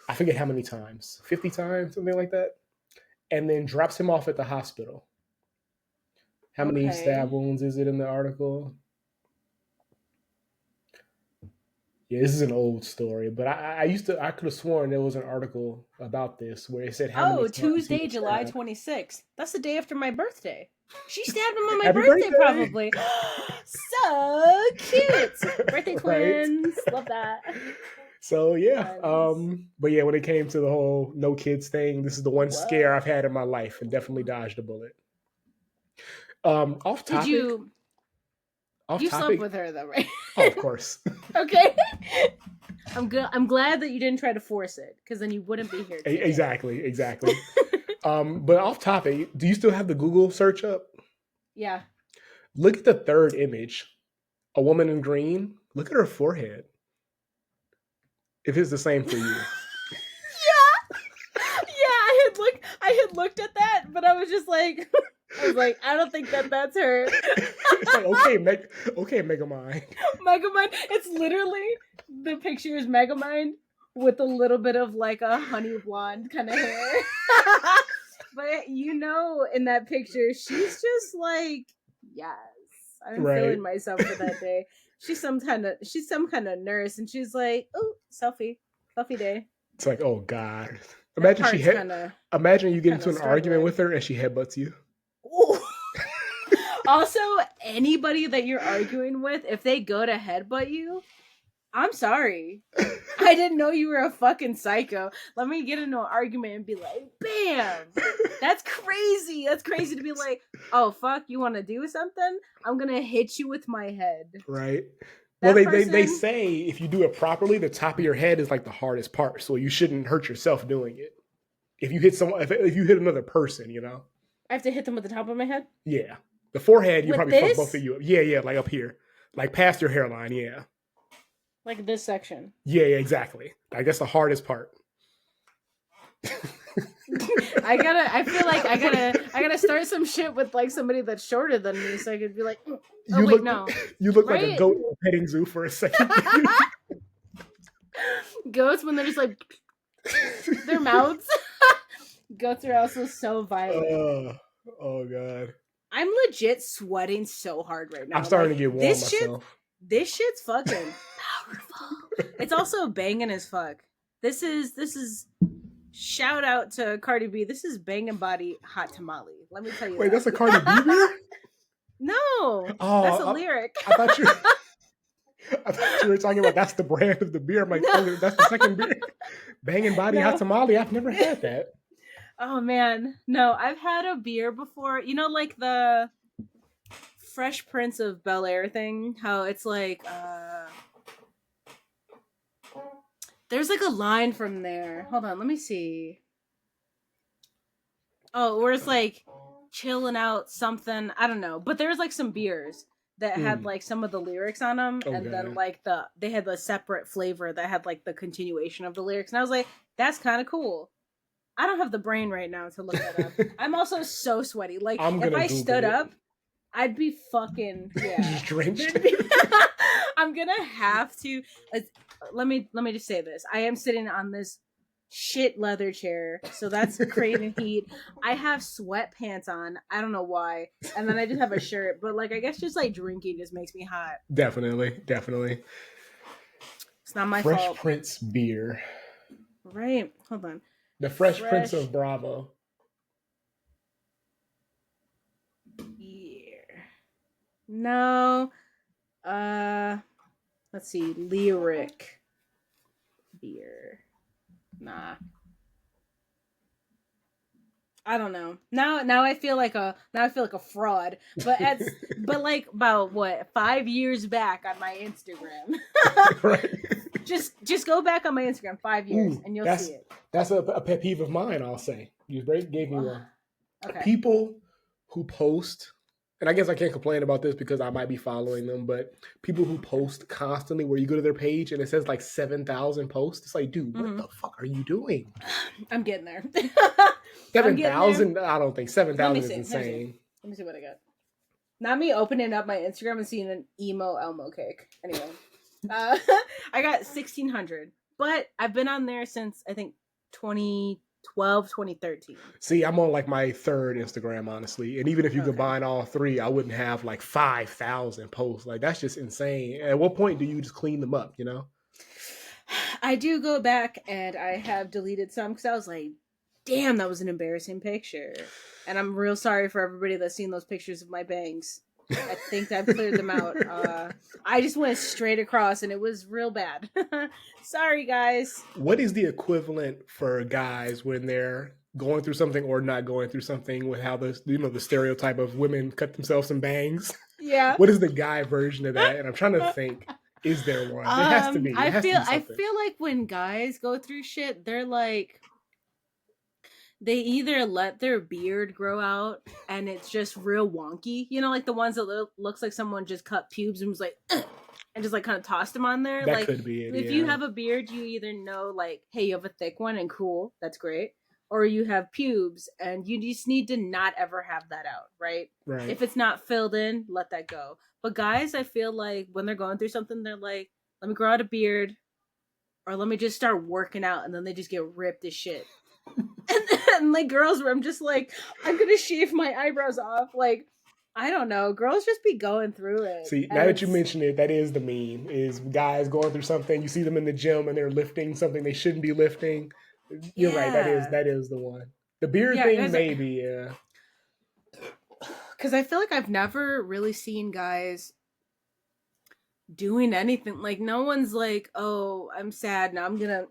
I forget how many times, 50 times, something like that. and then drops him off at the hospital. How many stab wounds is it in the article? Yeah, this is an old story, but I could have sworn there was an article about this where it said how many times Tuesday, July 26th. That's the day after my birthday. She stabbed him on my Happy birthday, probably. So cute. Birthday twins. Right? Love that. So yeah, but yeah, when it came to the whole no kids thing, this is the one scare I've had in my life, and definitely dodged a bullet. Off topic. You slept with her though, right? Oh, of course. Okay. I'm good. I'm glad that you didn't try to force it, because then you wouldn't be here today. Exactly. But off topic, do you still have the Google search up? Yeah. Look at the third image. A woman in green. Look at her forehead. If it's the same for you. I had looked at that, but I was just like, I don't think that's her. It's like, okay, Megamind. Megamind. It's literally, the picture is Megamind with a little bit of like a honey blonde kind of hair. But in that picture, she's just like, yes, I'm feeling myself for that day. She's some kind of nurse, and she's like, oh, selfie day. It's like, oh God. Imagine you get into an argument with her and she headbutts you. Also, anybody that you're arguing with, if they go to headbutt you, I'm sorry. I didn't know you were a fucking psycho. Let me get into an argument and be like, bam! That's crazy. That's crazy to be like, oh, fuck, you want to do something? I'm going to hit you with my head. Right. Well, they say if you do it properly, the top of your head is like the hardest part. So you shouldn't hurt yourself doing it. If you hit someone, if you hit another person, I have to hit them with the top of my head? Yeah. The forehead, you probably fuck both of you up. Yeah, like up here. Like past your hairline, yeah. Like this section. Yeah, exactly. Like that's the hardest part. I feel like I gotta start some shit with like somebody that's shorter than me, so I could be like, no. You look like a goat in a petting zoo for a second. Goats, when they're just like their mouths. Goats are also so violent. Oh God. I'm legit sweating so hard right now. I'm starting to get warm myself. This shit's fucking powerful. It's also banging as fuck. This is shout out to Cardi B. This is banging body hot tamale. Let me tell you. Wait, that's a Cardi B beer? No, that's a lyric. I thought you were talking about that's the brand of the beer. I'm like, no. That's the second beer. Banging body hot tamale. I've never had that. Oh man, no, I've had a beer before. Like the Fresh Prince of Bel-Air thing. How it's like, there's like a line from there. Hold on, let me see. Oh, where it's like chilling out something. I don't know, but there's like some beers that had like some of the lyrics on them, and then like they had the separate flavor that had like the continuation of the lyrics, and I was like, that's kind of cool. I don't have the brain right now to look that up. I'm also so sweaty. Like, if I stood up, I'd be fucking just drenched. I'm gonna have to. Let me just say this. I am sitting on this shit leather chair, so that's craving heat. I have sweatpants on. I don't know why, and then I just have a shirt. But like, I guess just like drinking just makes me hot. Definitely. It's not my fault. Fresh Prince beer. Right. Hold on. The Fresh Prince of Bravo. Yeah. No. Let's see. Lyric beer. Nah. I don't know. Now I feel like a fraud. But but like about 5 years back on my Instagram. Right. Just go back on my Instagram 5 years and you'll see it. That's a pet peeve of mine, I'll say. You gave me one. Okay. People who post, and I guess I can't complain about this because I might be following them, but people who post constantly where you go to their page and it says like 7,000 posts. It's like, dude, what the fuck are you doing? I'm getting there. 7,000? I don't think 7,000 is insane. Let me see what I got. Not me opening up my Instagram and seeing an emo Elmo cake. Anyway. I got 1,600, but I've been on there since I think 2012 2012, 2013. See, I'm on like my third Instagram, honestly. And even if you Okay. combine all three, I wouldn't have like 5,000 posts. Like, that's just insane. At what point do you just clean them up, you know? I do go back and I have deleted some because I was like, damn, that was an embarrassing picture. And I'm real sorry for everybody that's seen those pictures of my bangs. I think I've cleared them out. I just went straight across and it was real bad. Sorry, guys. What is the equivalent for guys when they're going through something or not going through something with how the stereotype of women cut themselves some bangs? Yeah. What is the guy version of that? And I'm trying to think, is there one? It has to be. I feel like when guys go through shit, they're like, they either let their beard grow out and it's just real wonky, you know, like the ones that looks like someone just cut pubes and was like, and just like kind of tossed them on there. That like, could be it. If you have a beard, you either know like, hey, you have a thick one and cool, that's great, or you have pubes and you just need to not ever have that out, right? Right. If it's not filled in, let that go. But guys, I feel like when they're going through something, they're like, let me grow out a beard, or let me just start working out, and then they just get ripped as shit. and like girls where I'm just like, I'm gonna shave my eyebrows off. Like, I don't know. Girls just be going through it. See, now that you mention it, that is the meme, is guys going through something. You see them in the gym and they're lifting something they shouldn't be lifting. You're right. That is the one. The beard thing, maybe, yeah. Because I feel like I've never really seen guys doing anything. Like, no one's like, oh, I'm sad, now I'm gonna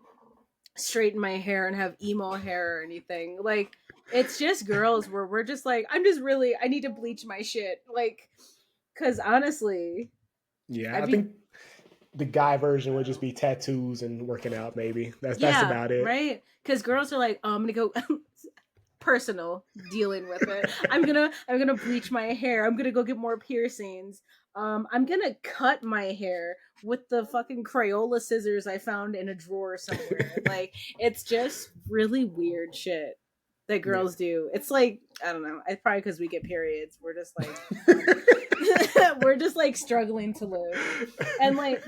straighten my hair and have emo hair or anything. Like, it's just girls where we're just like, I need to bleach my shit. Like, because honestly, yeah, I think the guy version would just be tattoos and working out. Maybe that's about it, right? Because girls are like, oh, I'm gonna go personal dealing with it. I'm gonna bleach my hair. I'm gonna go get more piercings. I'm gonna cut my hair with the fucking Crayola scissors I found in a drawer somewhere. Like, it's just really weird shit that girls do. It's like, I don't know. It's probably because we get periods. We're just like, we're just like struggling to live. And like,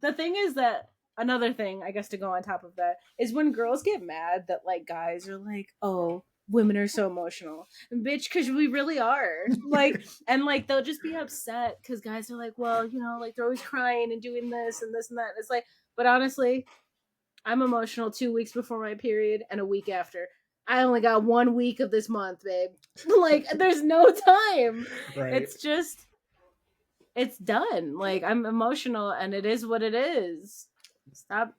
the thing is that another thing, I guess, to go on top of that is when girls get mad that like guys are like, oh, women are so emotional, and bitch, because we really are. Like, and like they'll just be upset because guys are like, well, you know, like they're always crying and doing this and this and that. And it's like, but honestly, I'm emotional 2 weeks before my period and a week after. I only got 1 week of this month, babe. Like, there's no time. Right. It's just, it's done. Like, I'm emotional and it is what it is. Stop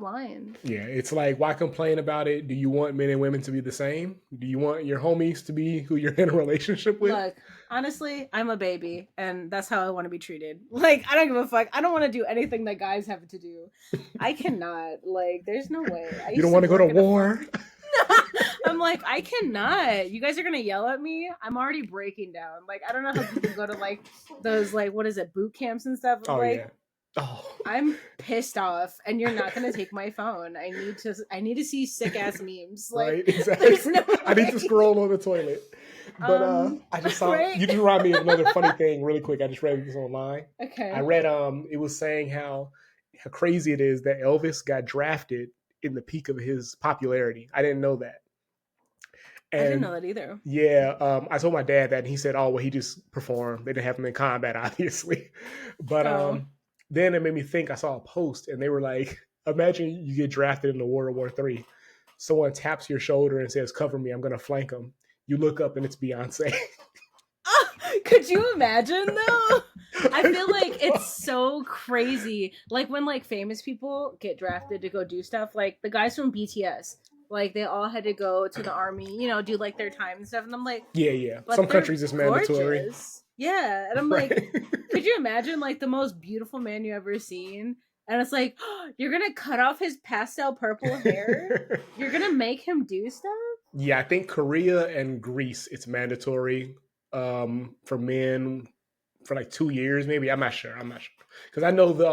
lying. Yeah, it's like, why complain about it? Do you want men and women to be the same? Do you want your homies to be who you're in a relationship with? Look, honestly, I'm a baby, and that's how I want to be treated. Like, I don't give a fuck. I don't want to do anything that guys have to do. I cannot. Like, there's no way. You don't want to go to war? I'm like, I cannot. You guys are gonna yell at me. I'm already breaking down. Like, I don't know how people go to like those, like, what is it, boot camps and stuff. Oh, like, yeah. Oh. I'm pissed off, and you're not gonna take my phone. I need to see sick ass memes. Like, right, exactly. There's no way. I need to scroll on the toilet. But I just saw you just remind me of another funny thing really quick. I just read this online. Okay. I read it was saying how crazy it is that Elvis got drafted in the peak of his popularity. I didn't know that. And I didn't know that either. Yeah, I told my dad that, and he said, "Oh, well, he just performed. They didn't have him in combat, obviously." But then it made me think. I saw a post, and they were like, "Imagine you get drafted into World War III. Someone taps your shoulder and says, 'Cover me. I'm going to flank him.' You look up, and it's Beyonce." Could you imagine though? I feel like it's so crazy. Like when like famous people get drafted to go do stuff, like the guys from BTS. Like, they all had to go to the army, you know, do like their time and stuff. And I'm like, yeah. Some countries it's mandatory. Gorgeous. Yeah. And I'm like, could you imagine like the most beautiful man you ever seen? And it's like, oh, you're going to cut off his pastel purple hair? You're going to make him do stuff? Yeah, I think Korea and Greece, it's mandatory for men for like 2 years, maybe. I'm not sure. Because I know the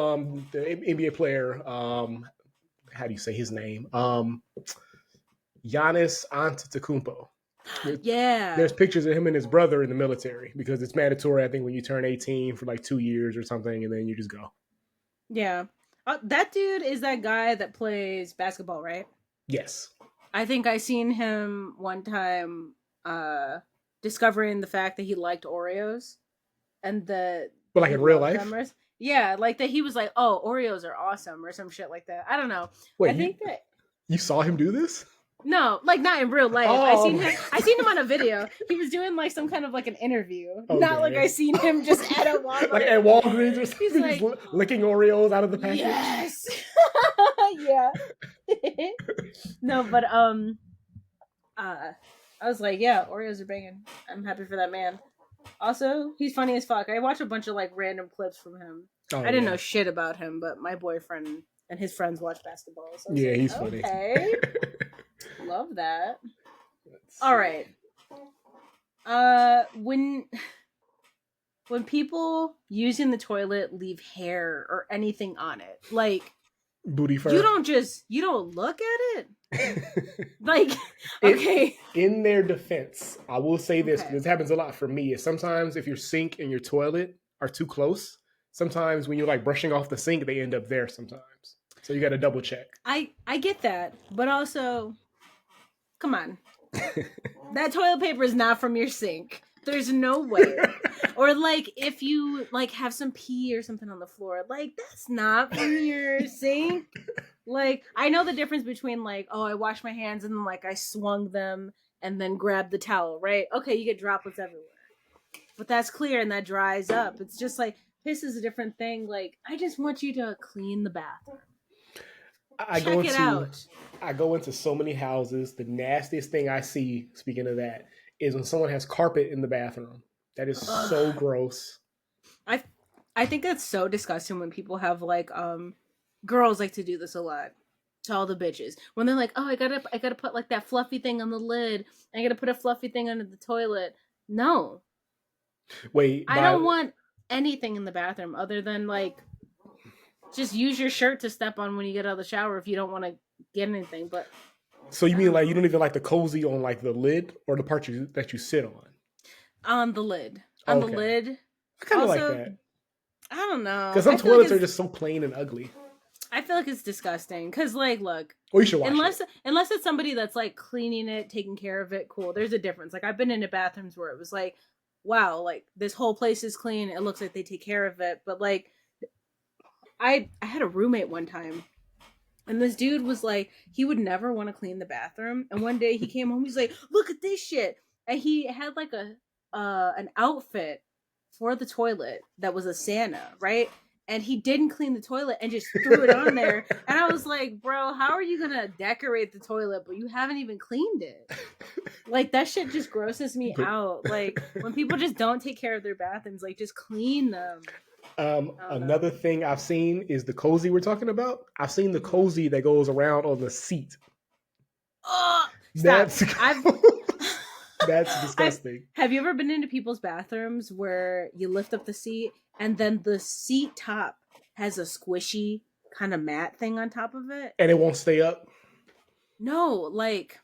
NBA player, how do you say his name? Giannis Antetokounmpo. Yeah. There's pictures of him and his brother in the military because it's mandatory, I think, when you turn 18 for like 2 years or something, and then you just go. Yeah. That dude is that guy that plays basketball, right? Yes. I think I seen him one time discovering the fact that he liked Oreos and that But like he in real loved life? them. Yeah, like that he was like, "Oh, Oreos are awesome" or some shit like that. I don't know. I Wait, think that you saw him do this? no, like not in real life. Oh, I seen him on a video. He was doing like some kind of like an interview. Not like okay. I seen him just at a Walmart. Like at Walgreens or something, He's like, licking Oreos out of the package. yes. Yeah. No, but I was like, yeah, Oreos are banging. I'm happy for that man. Also, he's funny as fuck. I watch a bunch of like random clips from him. Oh, I didn't know shit about him, but my boyfriend and his friends watch basketball. So yeah, like, he's funny. Okay. Love that. All right. When people using the toilet leave hair or anything on it, like booty fur, you don't look at it. Like, okay. In their defense, I will say this, because this happens a lot for me, is sometimes if your sink and your toilet are too close, sometimes when you're like brushing off the sink, they end up there sometimes. So you got to double check. I get that, but also, come on. That toilet paper is not from your sink. There's no way. Or like if you like have some pee or something on the floor, like that's not from your sink. Like I know the difference between like, oh, I washed my hands and then like I swung them and then grabbed the towel, right? Okay, you get droplets everywhere. But that's clear and that dries up. It's just like piss is a different thing. Like I just want you to clean the bathroom. Check it out. I go into so many houses. The nastiest thing I see, speaking of that, is when someone has carpet in the bathroom. That is so gross. I think that's so disgusting when people have like girls like to do this a lot to all the bitches. When they're like, "Oh, I got to put like that fluffy thing on the lid. I got to put a fluffy thing under the toilet." No. Wait, I don't want anything in the bathroom other than like just use your shirt to step on when you get out of the shower if you don't want to get anything. But so you mean like you don't even like the cozy on like the lid or the part that you sit on? On the lid. On the lid. I kind of like that. I don't know. Because some toilets are just so plain and ugly. I feel like it's disgusting. Because like, look. Well, you should watch it. Unless it's somebody that's like cleaning it, taking care of it, cool. There's a difference. Like I've been into bathrooms where it was like, wow, like this whole place is clean. It looks like they take care of it. But like, I had a roommate one time. And this dude was like, he would never want to clean the bathroom. And one day he came home, he's like, look at this shit. And he had like an outfit for the toilet that was a Santa, right? And he didn't clean the toilet and just threw it on there. And I was like, bro, how are you gonna decorate the toilet but you haven't even cleaned it? Like that shit just grosses me out. Like when people just don't take care of their bathrooms, like just clean them. Another thing I've seen is the cozy we're talking about. I've seen the cozy that goes around on the seat. Oh, that's disgusting. Have you ever been into people's bathrooms where you lift up the seat and then the seat top has a squishy kind of mat thing on top of it? And it won't stay up? No, like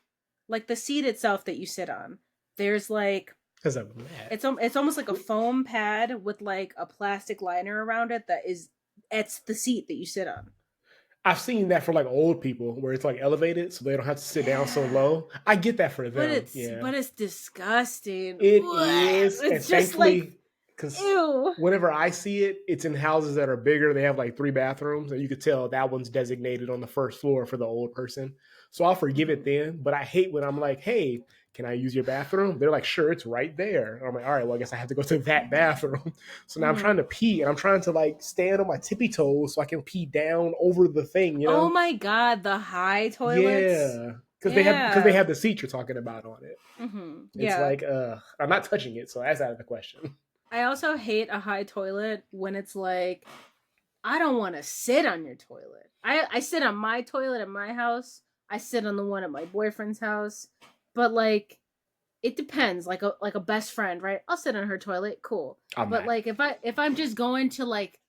the seat itself that you sit on. There's like it's almost like a foam pad with like a plastic liner around it it's the seat that you sit on. I've seen that for like old people where it's like elevated so they don't have to sit down so low. I get that for them. But it's disgusting. It is. It's and just like because whenever I see it, it's in houses that are bigger. They have like 3 bathrooms and you could tell that one's designated on the first floor for the old person. So I'll forgive it then. But I hate when I'm like, hey, can I use your bathroom? They're like, sure, it's right there. And I'm like, all right, well, I guess I have to go to that bathroom. So now I'm trying to pee and I'm trying to like stand on my tippy toes so I can pee down over the thing, you know? Oh my God, the high toilets. Yeah. Because they have the seat you're talking about on it. Mm-hmm. It's like, I'm not touching it, so that's out of the question. I also hate a high toilet when it's like, I don't want to sit on your toilet. I sit on my toilet at my house. I sit on the one at my boyfriend's house. But like, it depends. Like a best friend, right? I'll sit on her toilet, cool. But like, if I'm just going to like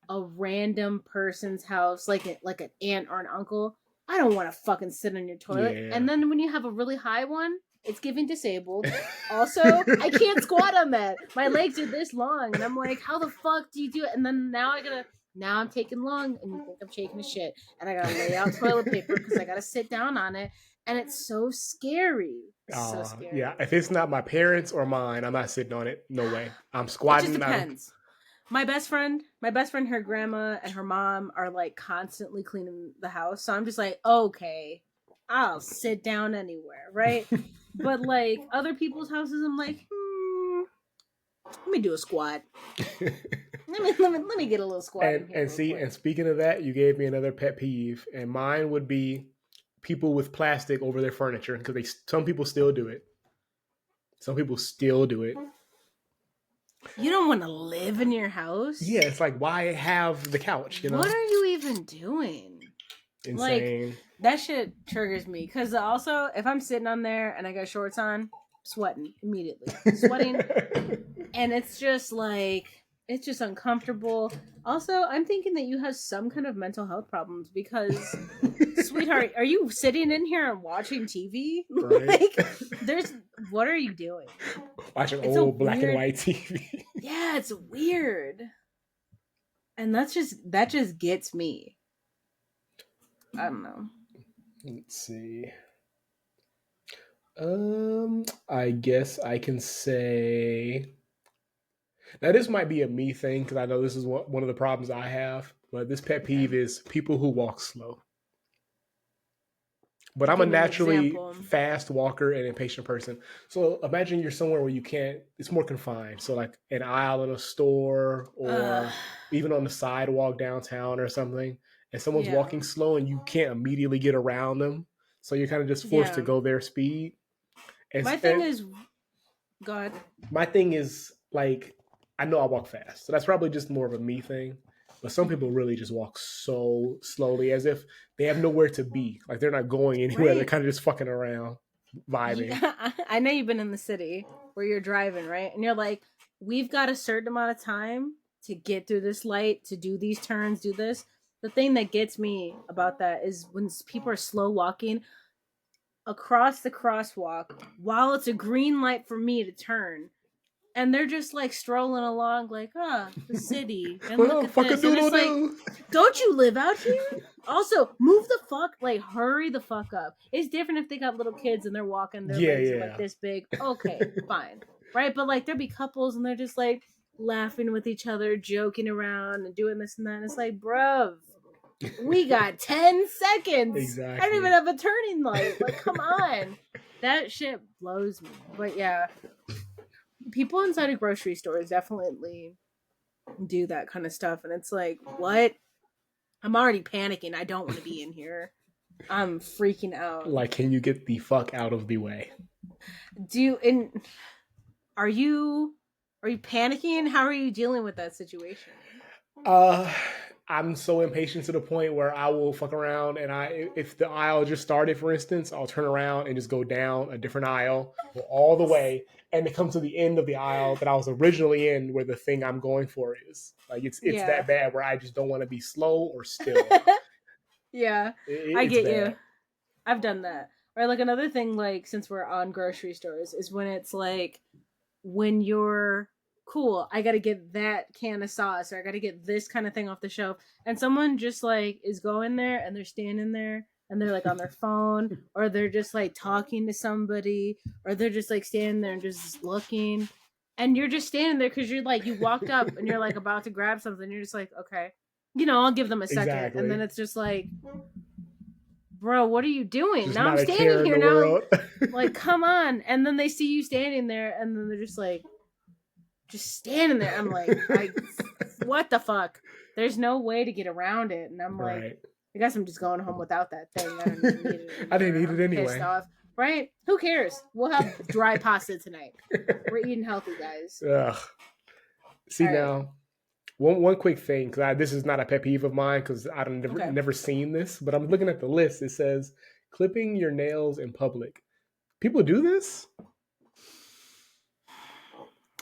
a random person's house, like an aunt or an uncle, I don't want to fucking sit on your toilet. Yeah. And then when you have a really high one, it's giving disabled. Also, I can't squat on that. My legs are this long, and I'm like, how the fuck do you do it? And then now I'm taking long, and you think I'm shaking a shit, and I gotta lay out toilet paper because I gotta sit down on it. and it's so scary. So scary. Yeah. If it's not my parents or mine, I'm not sitting on it. No way. I'm It squatting. just depends. My best friend, her grandma and her mom are like constantly cleaning the house. So I'm just like, okay, I'll sit down anywhere, right? But like other people's houses, I'm like, let me do a squat. let me get a little squat in here. And speaking of that, you gave me another pet peeve, and mine would be people with plastic over their furniture, because some people still do it. Some people still do it. You don't want to live in your house? Yeah, it's like, why have the couch? You know, what are you even doing? Insane. Like, that shit triggers me, because also if I'm sitting on there and I got shorts on, sweating immediately, and it's just like, it's just uncomfortable. Also, I'm thinking that you have some kind of mental health problems, because sweetheart, are you sitting in here and watching TV? Right. Like, what are you doing? Watching old black and white TV. Yeah, it's weird. And that just gets me. I don't know. Let's see. I guess I can say now this might be a me thing, because I know this is one of the problems I have. But this pet peeve is people who walk slow. But I'm a naturally fast walker and impatient person. So imagine you're somewhere where you can't, it's more confined. So like an aisle in a store, or even on the sidewalk downtown or something, and someone's walking slow and you can't immediately get around them. So you're kind of just forced to go their speed. My thing is, go ahead. My thing is, like, I know I walk fast. So that's probably just more of a me thing. But some people really just walk so slowly, as if they have nowhere to be. Like, they're not going anywhere. Right. They're kind of just fucking around, vibing. Yeah, I know you've been in the city where you're driving, right? And you're like, we've got a certain amount of time to get through this light, to do these turns, do this. The thing that gets me about that is when people are slow walking across the crosswalk while it's a green light for me to turn. And they're just like strolling along, like, the city. And look at this. And it's like, don't you live out here? Also, move the fuck, like, hurry the fuck up. It's different if they got little kids and they're walking, their legs are like this big. Okay, fine. Right? But like, there'll be couples and they're just like laughing with each other, joking around and doing this and that. And it's like, bruv, we got 10 seconds. Exactly. I don't even have a turning light. Like, come on. That shit blows me. But yeah. People inside of grocery stores definitely do that kind of stuff, and it's like, what? I'm already panicking. I don't want to be in here. I'm freaking out. Like, can you get the fuck out of the way? Are you panicking? How are you dealing with that situation? I'm so impatient to the point where I will fuck around, and if the aisle just started, for instance, I'll turn around and just go down a different aisle, go all the way, and to come to the end of the aisle that I was originally in, where the thing I'm going for is. Like, it's that bad where I just don't want to be slow or still. Yeah, I get you. I've done that. Or like another thing, like, since we're on grocery stores, is when it's like, when you're cool, I gotta get that can of sauce, or I gotta get this kind of thing off the shelf, and someone just like is going there and they're standing there and they're like on their phone, or they're just like talking to somebody, or they're just like standing there and just looking, and you're just standing there because you're like, you walked up and you're like about to grab something, you're just like, okay, I'll give them a second. Exactly. And then it's just like, bro, what are you doing? Just now I'm standing here now. Like, come on. And then they see you standing there, and then they're just like, just standing there. I'm like, what the fuck? There's no way to get around it. And I'm like, I guess I'm just going home without that thing. I don't need it anymore. I didn't need it anyway. Pissed off. Right? Who cares? We'll have dry pasta tonight. We're eating healthy, guys. Ugh. See, now, one quick thing, because this is not a pet peeve of mine, because I've never seen this, but I'm looking at the list. It says clipping your nails in public. People do this?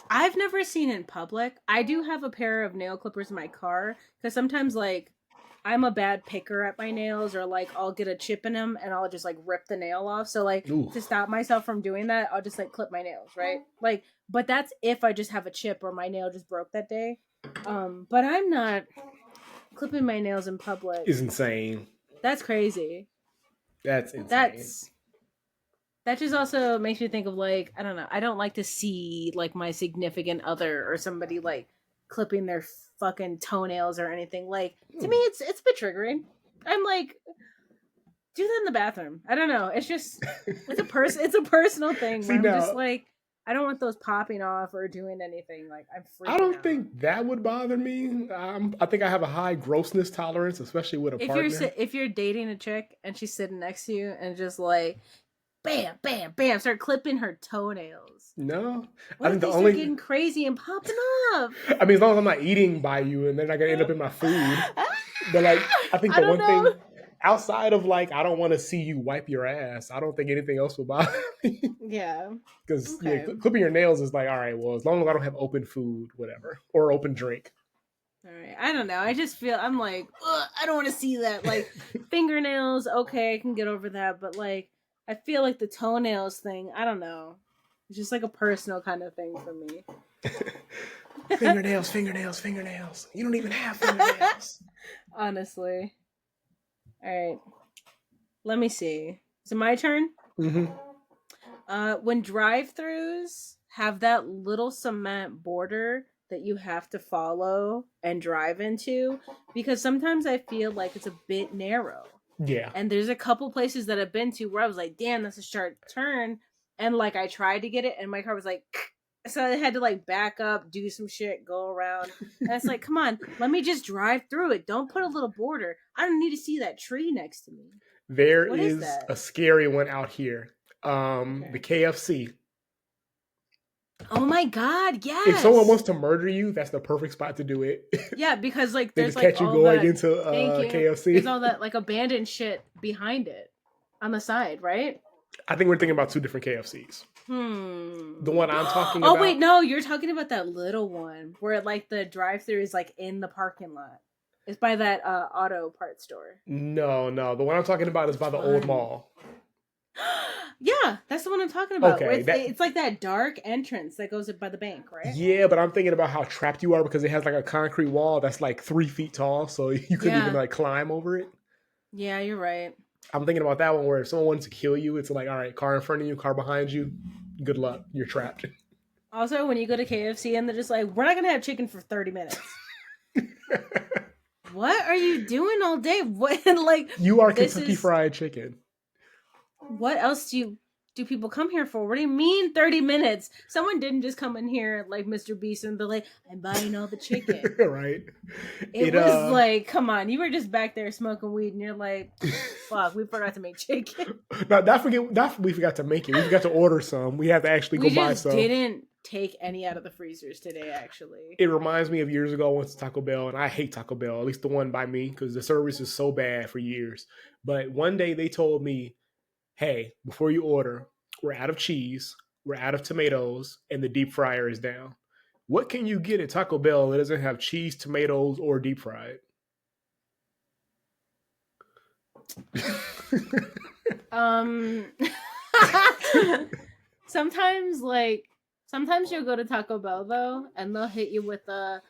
I've never seen it in public. I do have a pair of nail clippers in my car, because sometimes, like, I'm a bad picker at my nails, or like I'll get a chip in them and I'll just like rip the nail off. So like, to stop myself from doing that, I'll just like clip my nails, right? Like, but that's if I just have a chip or my nail just broke that day. But I'm not clipping my nails in public. It's insane. That's crazy. That's insane. That just also makes me think of like, I don't know. I don't like to see like my significant other or somebody like clipping their fucking toenails or anything. Like to me, it's a bit triggering. I'm like, do that in the bathroom. I don't know. It's just it's a personal thing See where I'm just now, like, I don't want those popping off or doing anything. Like I'm I freaking don't out. think that would bother me. I think I have a high grossness tolerance, especially with a partner. If you're dating a chick and she's sitting next to you and just like bam, bam, bam, start clipping her toenails. No, I What if think the they start only. getting crazy and popping off? I mean, as long as I'm not eating by you, and they're not gonna end up in my food. But like, I think I the don't one know. thing outside of like, I don't want to see you wipe your ass. I don't think anything else will bother me. Yeah. Because yeah, Okay. clipping your nails is like, all right, well, as long as I don't have open food, whatever, or open drink. All right. I don't know. I just feel I'm like, I don't want to see that. Like fingernails, okay, I can get over that, but like I feel like the toenails thing, I don't know. It's just like a personal kind of thing for me. Fingernails, fingernails, fingernails. You don't even have fingernails. Honestly. All right. Let me see. Is it my turn? Mm-hmm. When drive-throughs have that little cement border that you have to follow and drive into, because sometimes I feel like it's a bit narrow. Yeah. And there's a couple places that I've been to where I was like, damn, that's a sharp turn. And like I tried to get it and my car was like, so I had to like back up, do some shit, go around. And it's like, come on, let me just drive through it. Don't put a little border. I don't need to see that tree next to me. There What is is that? a scary one out here. The Okay. KFC. Oh my god, If someone yes. wants to murder you, that's the perfect spot to do it. Yeah, because like They there's just like catch you all going that, into thank you. There's KFC. all that like abandoned shit behind it on the side, right? I think we're thinking about two different KFCs. The one I'm talking Oh wait, about. no, you're talking about that little one where like the drive-through is like in the parking lot. It's by that auto parts store. No. The one I'm talking about is by Which the old one? mall. Yeah, that's the one I'm talking about. Where Okay, that it's like that dark entrance that goes by the bank, right? yeah, but I'm thinking about how trapped you are because it has like a concrete wall that's like 3 feet tall, so you couldn't even Yeah. like climb over it. Yeah, you're right. I'm thinking about that one where if someone wants to kill you, it's like, all right, car in front of you, car behind you, good luck, you're trapped. Also, when you go to KFC and they're just like, we're not gonna have chicken for 30 minutes. What are you doing all day? What like You are this Kentucky is Fried Chicken. what else do people come here for? What do you mean 30 minutes? Someone didn't just come in here like Mr. Beast and be like, I'm buying all the chicken. Right? It was like, come on, you were just back there smoking weed and you're like, fuck, we forgot to make chicken. not we forgot to make it. We forgot to order some. We have to actually We go buy just some. didn't take any out of the freezers today, actually. It reminds me of years ago I went to Taco Bell, and I hate Taco Bell, at least the one by me, because the service is so bad for years. But one day they told me, hey, before you order, we're out of cheese, we're out of tomatoes, and the deep fryer is down. What can you get at Taco Bell that doesn't have cheese, tomatoes, or deep fried? Um sometimes you'll go to Taco Bell though and they'll hit you with a,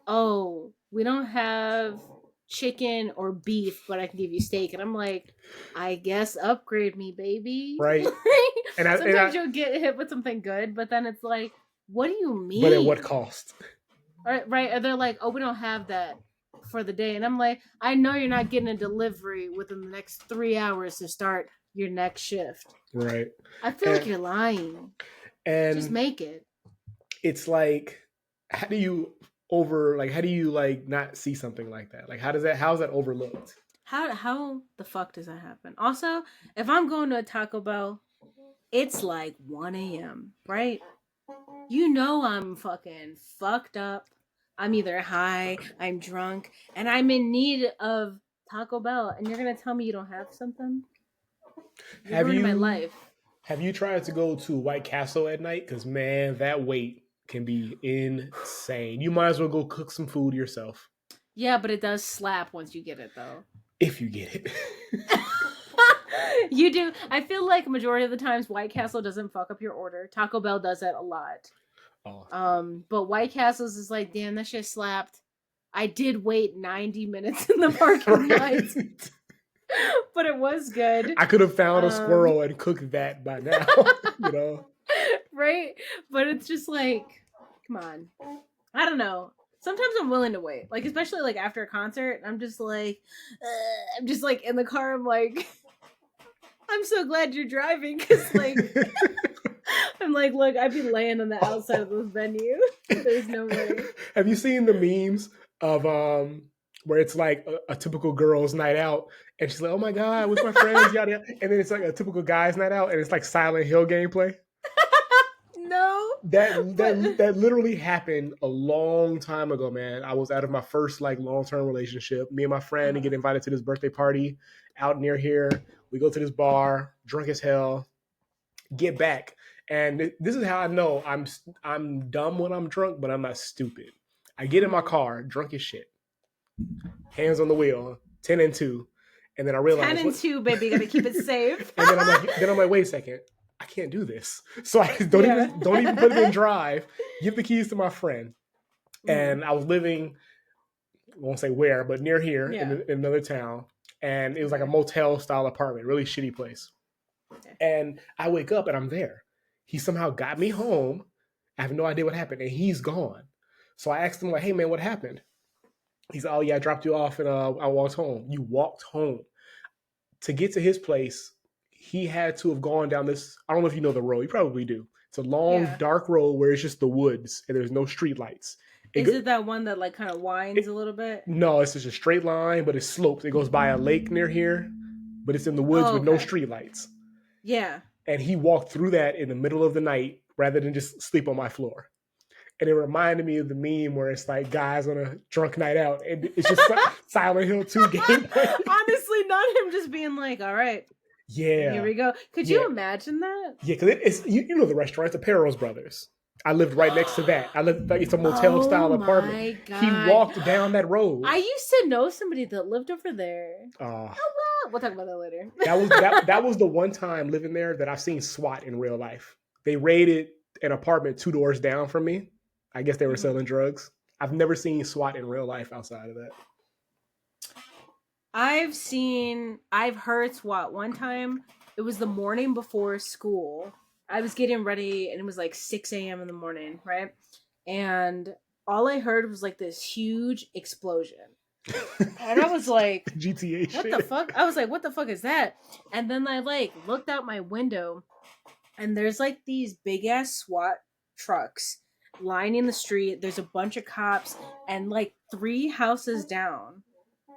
oh, we don't have chicken or beef, but I can give you steak. And I'm like, I guess upgrade me, baby. Right? Sometimes you'll get hit with something good, but then it's like, what do you mean? But at what cost? Right? Or they're like, oh, we don't have that for the day. And I'm like, I know you're not getting a delivery within the next 3 hours to start your next shift. Right. I feel like you're lying. And just make it. It's like, how do you not see something like that? Like how's that overlooked? How the fuck does that happen? Also, if I'm going to a Taco Bell, it's like 1 a.m., right? You know I'm fucking fucked up. I'm either high, I'm drunk, and I'm in need of Taco Bell, and you're gonna tell me you don't have something? You're ruining my life. Have you tried to go to White Castle at night? Because man, that wait can be insane. You might as well go cook some food yourself. Yeah, but it does slap once you get it, though. If you get it. You do. I feel like majority of the times White Castle doesn't fuck up your order. Taco Bell does that a lot. Oh. But White Castle's is like, damn, that shit slapped. I did wait 90 minutes in the parking lot. But it was good. I could have found a squirrel and cooked that by now, you know? Right? But it's just like, come on. I don't know. Sometimes I'm willing to wait. Like, especially like after a concert, I'm just like in the car, I'm like, I'm so glad you're driving, because like I'm like, look, I'd be laying on the outside of this venue. There's no way. Have you seen the memes of where it's like a typical girl's night out, and she's like, "Oh my god, with my friends, yada yada," and then it's like a typical guy's night out, and it's like Silent Hill gameplay. No, that literally happened a long time ago, man. I was out of my first like long-term relationship. Me and my friend get invited to this birthday party out near here. We go to this bar, drunk as hell. Get back, and this is how I know I'm dumb when I'm drunk, but I'm not stupid. I get in my car, drunk as shit, hands on the wheel, 10 and 2, and then I realize 10 and 2, baby, gotta keep it safe. And then I'm like, wait a second, I can't do this. So I don't even put it in drive. Give the keys to my friend, and I was living, I won't say where, but near here in another town, and it was like a motel style apartment, really shitty place. And I wake up and I'm there. He somehow got me home. I have no idea what happened, and he's gone. So I asked him, like, "Hey man, what happened?" He's like, "Oh yeah, I dropped you off and I walked home." You walked home. To get to his place, he had to have gone down this, I don't know if you know the road. You probably do. It's a long, dark road where it's just the woods and there's no street lights. Is it that one that like kind of winds a little bit? No, it's just a straight line, but it's sloped. It goes by a lake near here, but it's in the woods with no street lights. Yeah. And he walked through that in the middle of the night rather than just sleep on my floor. And it reminded me of the meme where it's like guys on a drunk night out, and it's just Silent Hill 2 gameplay. Honestly, not him just being like, all right. Yeah. Here we go. Could you imagine that? Yeah, because it's you know the restaurant, it's the Perros Brothers. I lived right next to that. I lived like it's a motel style apartment. God. He walked down that road. I used to know somebody that lived over there. We'll talk about that later. That was the one time living there that I've seen SWAT in real life. They raided an apartment 2 doors down from me. I guess they were selling drugs. I've never seen SWAT in real life outside of that. I've heard SWAT one time. It was the morning before school. I was getting ready and it was like 6 a.m. in the morning, right? And all I heard was like this huge explosion. And I was like, GTA what the fuck? I was like, what the fuck is that? And then I like looked out my window and there's like these big ass SWAT trucks lining the street. There's a bunch of cops, and like 3 houses down,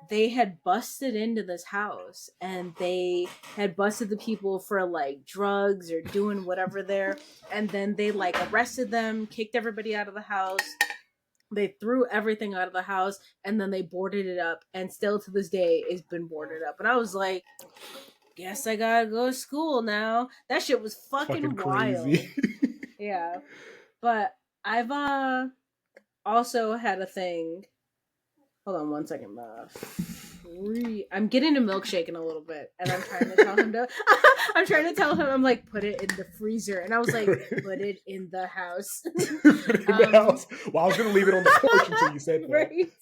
they had busted into this house and they had busted the people for like drugs or doing whatever there. And then they like arrested them, kicked everybody out of the house. They threw everything out of the house and then they boarded it up. And still to this day, it's been boarded up. And I was like, guess I gotta go to school now. That shit was fucking wild. Crazy. Yeah. But I've also had a thing. Hold on one second. I'm getting a milkshake in a little bit, and I'm trying to tell him to. I'm trying to tell him, I'm like, put it in the freezer, and I was like, put it in the house. Put it in the house. Well, I was gonna leave it on the porch until you said that. Right.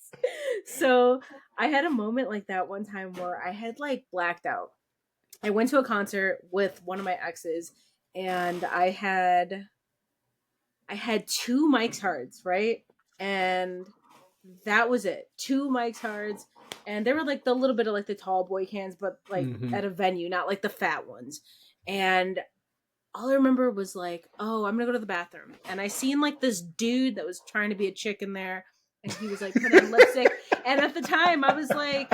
So I had a moment like that one time where I had like blacked out. I went to a concert with one of my exes, and I had 2 Mike's Hards, right? And that was it. 2 Mike's Hards. And they were like the little bit of like the tall boy cans, but like at a venue, not like the fat ones. And all I remember was like, oh, I'm gonna go to the bathroom. And I seen like this dude that was trying to be a chick in there. And he was like putting on lipstick. And at the time I was like,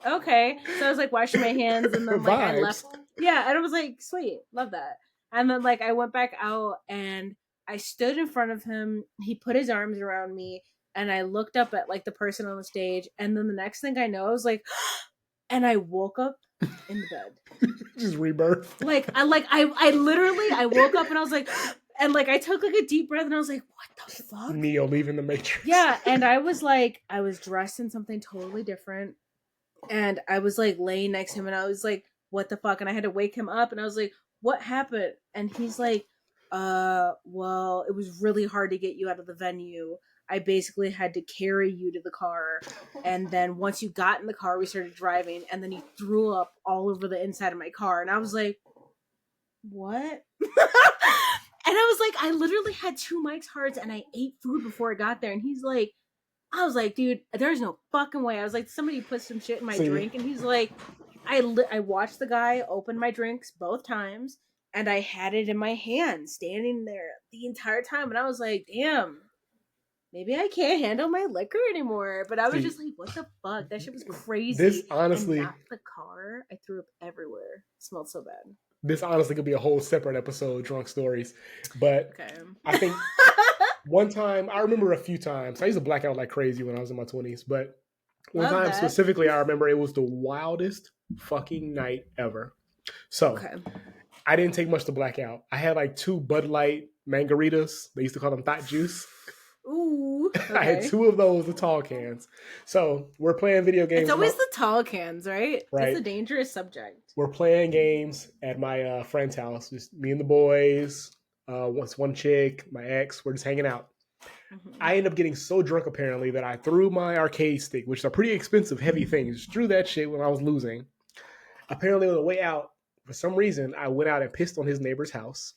okay. So I was like washing my hands, and then like I left. Yeah. And I was like, sweet, love that. And then like I went back out and I stood in front of him. He put his arms around me, and I looked up at like the person on the stage. And then the next thing I know, I was like, and I woke up in the bed. Just rebirth. I literally woke up and I was like, and like I took like a deep breath and I was like, what the fuck? Neo leaving the Matrix. Yeah, and I was like, I was dressed in something totally different, and I was like laying next to him, and I was like, what the fuck? And I had to wake him up, and I was like, what happened? And he's like, well, it was really hard to get you out of the venue. I basically had to carry you to the car. And then once you got in the car, we started driving, and then you threw up all over the inside of my car. And I was like, what? And I was like, I literally had 2 Mike's Hards and I ate food before I got there. And he's like, I was like, dude, there's no fucking way. I was like, somebody put some shit in my drink. And he's like, I watched the guy open my drinks both times, and I had it in my hand standing there the entire time. And I was like, damn, maybe I can't handle my liquor anymore. But I was just like, what the fuck? That shit was crazy. This honestly, and not the car. I threw up everywhere. It smelled so bad. This honestly could be a whole separate episode, Drunk Stories. But I think one time, I remember a few times, I used to black out like crazy when I was in my 20s, but one time specifically, I remember it was the wildest fucking night ever. So I didn't take much to black out. I had like 2 Bud Light Margaritas. They used to call them thought juice. Ooh. Okay. I had 2 of those, the tall cans. So we're playing video games. It's always the tall cans, right? Right. It's a dangerous subject. We're playing games at my friend's house. Just me and the boys. One chick, my ex. We're just hanging out. Mm-hmm. I ended up getting so drunk apparently that I threw my arcade stick, which is a pretty expensive, heavy thing. Just threw that shit when I was losing. Apparently on the way out, for some reason, I went out and pissed on his neighbor's house.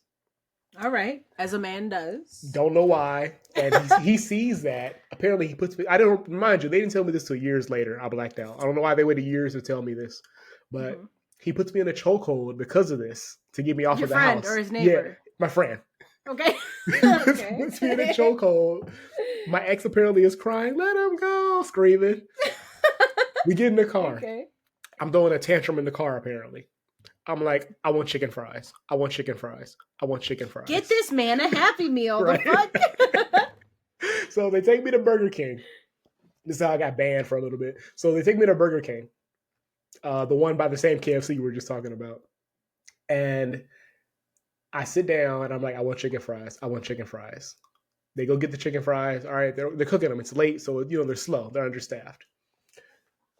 All right, as a man does. Don't know why. And he sees that. Apparently he puts me, I don't, mind you, they didn't tell me this till years later. I blacked out. I don't know why they waited years to tell me this. But he puts me in a chokehold because of this to get me off of the house. Your friend or his neighbor? Yeah, my friend. Okay. Puts me in a chokehold. My ex apparently is crying, let him go, screaming. We get in the car. Okay. I'm throwing a tantrum in the car apparently. I'm like, I want chicken fries. I want chicken fries. I want chicken fries. Get this man a Happy Meal. Right? The fuck? So they take me to Burger King. This is how I got banned for a little bit. So they take me to Burger King. The one by the same KFC we were just talking about. And I sit down and I'm like, I want chicken fries. I want chicken fries. They go get the chicken fries. All right, they're cooking them. It's late, so they're slow. They're understaffed.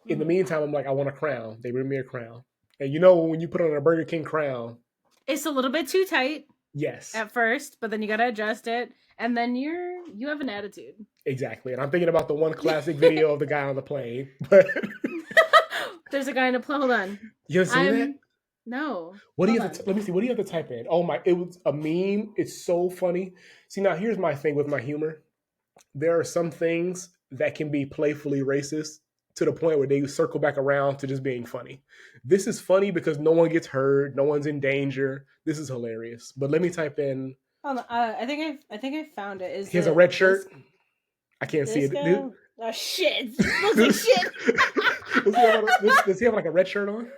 In the meantime, I'm like, I want a crown. They bring me a crown. And when you put on a Burger King crown, it's a little bit too tight. Yes. At first, but then you gotta adjust it, and then you have an attitude. Exactly. And I'm thinking about the one classic video of the guy on the plane. But there's a guy on a plane. Hold on. You haven't seen that? No. What do you have to let me see, what do you have to type in? Oh my, it was a meme. It's so funny. See, now here's my thing with my humor. There are some things that can be playfully racist to the point where they circle back around to just being funny. This is funny because no one gets hurt, no one's in danger. This is hilarious. But let me type in. Hold on, I think I found it. He has a red shirt. I can't see it. Oh shit! It looks like shit. Does he have like a red shirt on?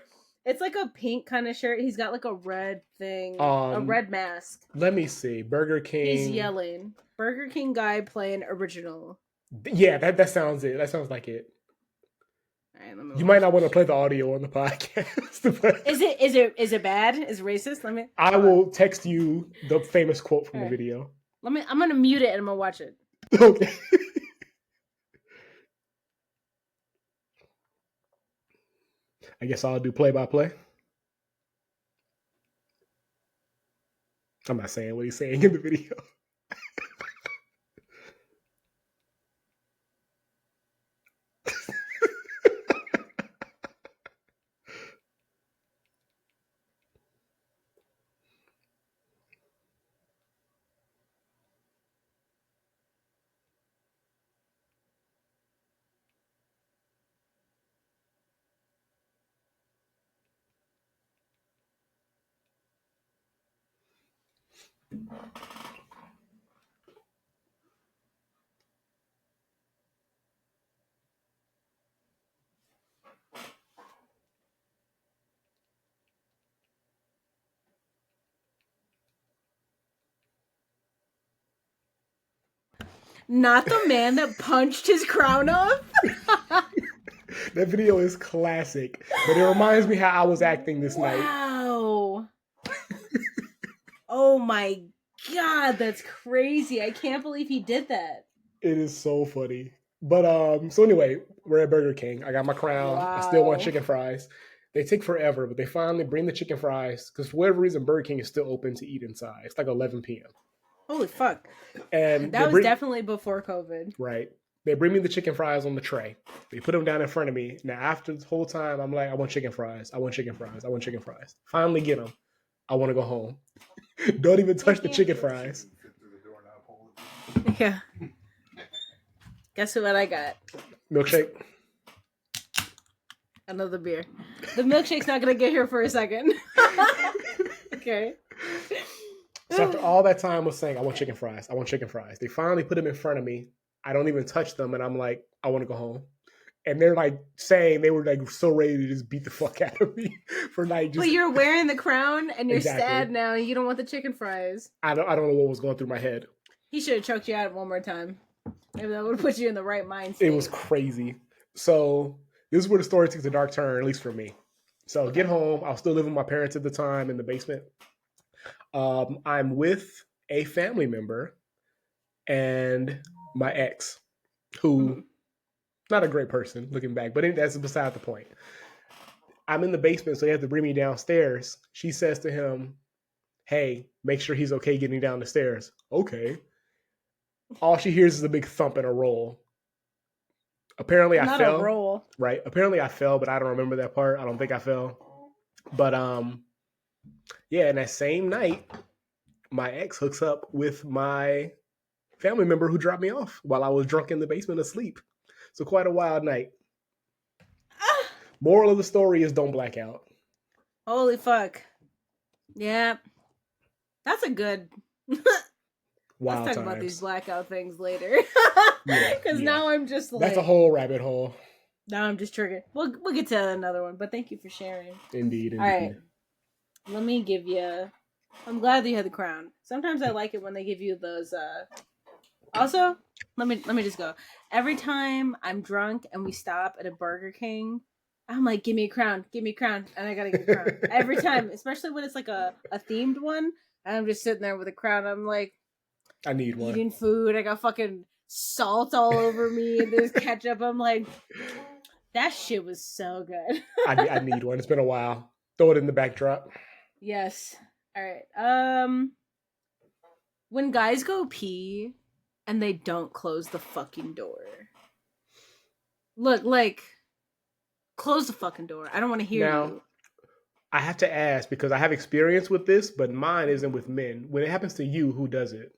It's like a pink kind of shirt. He's got like a red thing, a red mask. Let me see. Burger King. He's yelling. Burger King guy playing original. Yeah, that sounds it. That sounds like it. All right, you might not want to play the audio on the podcast. Is it bad? Is it racist? I will text you the famous quote from the video. I'm gonna mute it and I'm gonna watch it. Okay. I guess I'll do play-by-play. I'm not saying what he's saying in the video. Not the man that punched his crown off. That video is classic, but it reminds me how I was acting this night. Wow. Oh my God, that's crazy. I can't believe he did that. It is so funny. But so anyway, we're at Burger King. I got my crown. Wow. I still want chicken fries. They take forever, but they finally bring the chicken fries because for whatever reason, Burger King is still open to eat inside. It's like 11 p.m. Holy fuck. And that was definitely before COVID. Right. They bring me the chicken fries on the tray. They put them down in front of me. Now, after this whole time, I'm like, I want chicken fries. I want chicken fries. I want chicken fries. Finally get them. I want to go home. Don't even touch the chicken fries. Yeah. Guess what I got? Milkshake. Another beer. The milkshake's not going to get here for a second. Okay. So after all that time was saying, I want chicken fries. I want chicken fries. They finally put them in front of me. I don't even touch them. And I'm like, I want to go home. And they're like saying they were like so ready to just beat the fuck out of me for like just. But you're wearing the crown and you're sad now. And you don't want the chicken fries. I don't know what was going through my head. He should have choked you out one more time. Maybe that would have put you in the right mindset. It was crazy. So this is where the story takes a dark turn, at least for me. So get home. I was still living with my parents at the time in the basement. I'm with a family member and my ex, who, not a great person looking back, but that's beside the point. I'm in the basement, so they have to bring me downstairs. She says to him, hey, make sure he's okay getting down the stairs. Okay. All she hears is a big thump and a roll. Apparently I fell. Not a roll. Right. Apparently I fell, but I don't remember that part. I don't think I fell. But yeah, and that same night, my ex hooks up with my family member who dropped me off while I was drunk in the basement asleep. So quite a wild night. Moral of the story is don't black out. Holy fuck. Yeah. That's a good... Let's talk about these blackout things later. Because now I'm just like... That's a whole rabbit hole. Now I'm just triggered. We'll get to another one, but thank you for sharing. Indeed. All right. Let me give you... I'm glad that you had the crown. Sometimes I like it when they give you those... Also, let me just go. Every time I'm drunk and we stop at a Burger King, I'm like, give me a crown, and I gotta get a crown. Every time, especially when it's like a themed one, and I'm just sitting there with a crown. I'm like... I need one. Eating food. I got fucking salt all over me and there's ketchup. I'm like, that shit was so good. I need one. It's been a while. Throw it in the backdrop. Yes. All right. When guys go pee and they don't close the fucking door. Look, like, close the fucking door. I don't want to hear you. I have to ask because I have experience with this, but mine isn't with men. When it happens to you, who does it?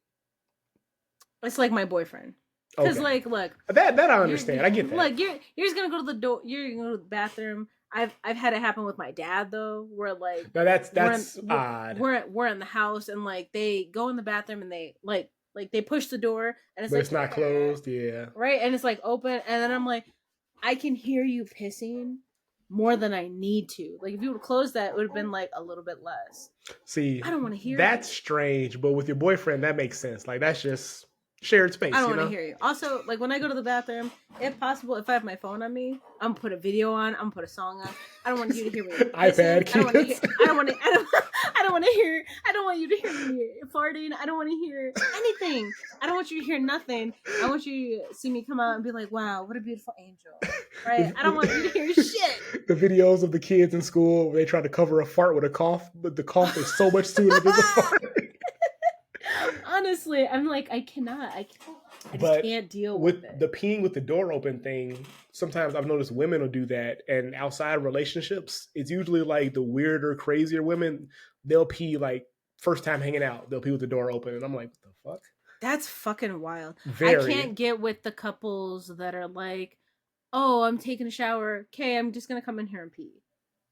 It's like my boyfriend. Because, like, look. That I understand. I get that. Look, you're just going to go to the door. You're going to go to the bathroom. I've had it happen with my dad, though, where, like. No, that's odd. We're in the house, and, like, they go in the bathroom, and they, like they push the door, and it's but like. It's not closed, yeah. Right? And it's, like, open, and then I'm like, I can hear you pissing more than I need to. Like, if you would have closed that, it would have been, like, a little bit less. See. I don't want to hear That's strange, but with your boyfriend, that makes sense. Like, that's just... shared space. I don't want to hear you. Also, like when I go to the bathroom, if possible, if I have my phone on me, I'm gonna put a video on. I'm gonna put a song on. I don't want you to hear me. iPad. I don't want to hear. I don't want to. I don't want to hear. I don't want you to hear me farting. I don't want to hear anything. I don't want you to hear nothing. I want you to see me come out and be like, "Wow, what a beautiful angel." Right? I don't want you to hear shit. The videos of the kids in school where they try to cover a fart with a cough, but the cough is so much sooner than the fart. Honestly, I'm like, I just can't deal with it. The peeing with the door open thing, sometimes I've noticed women will do that. And outside relationships, it's usually like the weirder, crazier women, they'll pee like first time hanging out. They'll pee with the door open. And I'm like, what the fuck? That's fucking wild. Very. I can't get with the couples that are like, oh, I'm taking a shower. Okay, I'm just going to come in here and pee.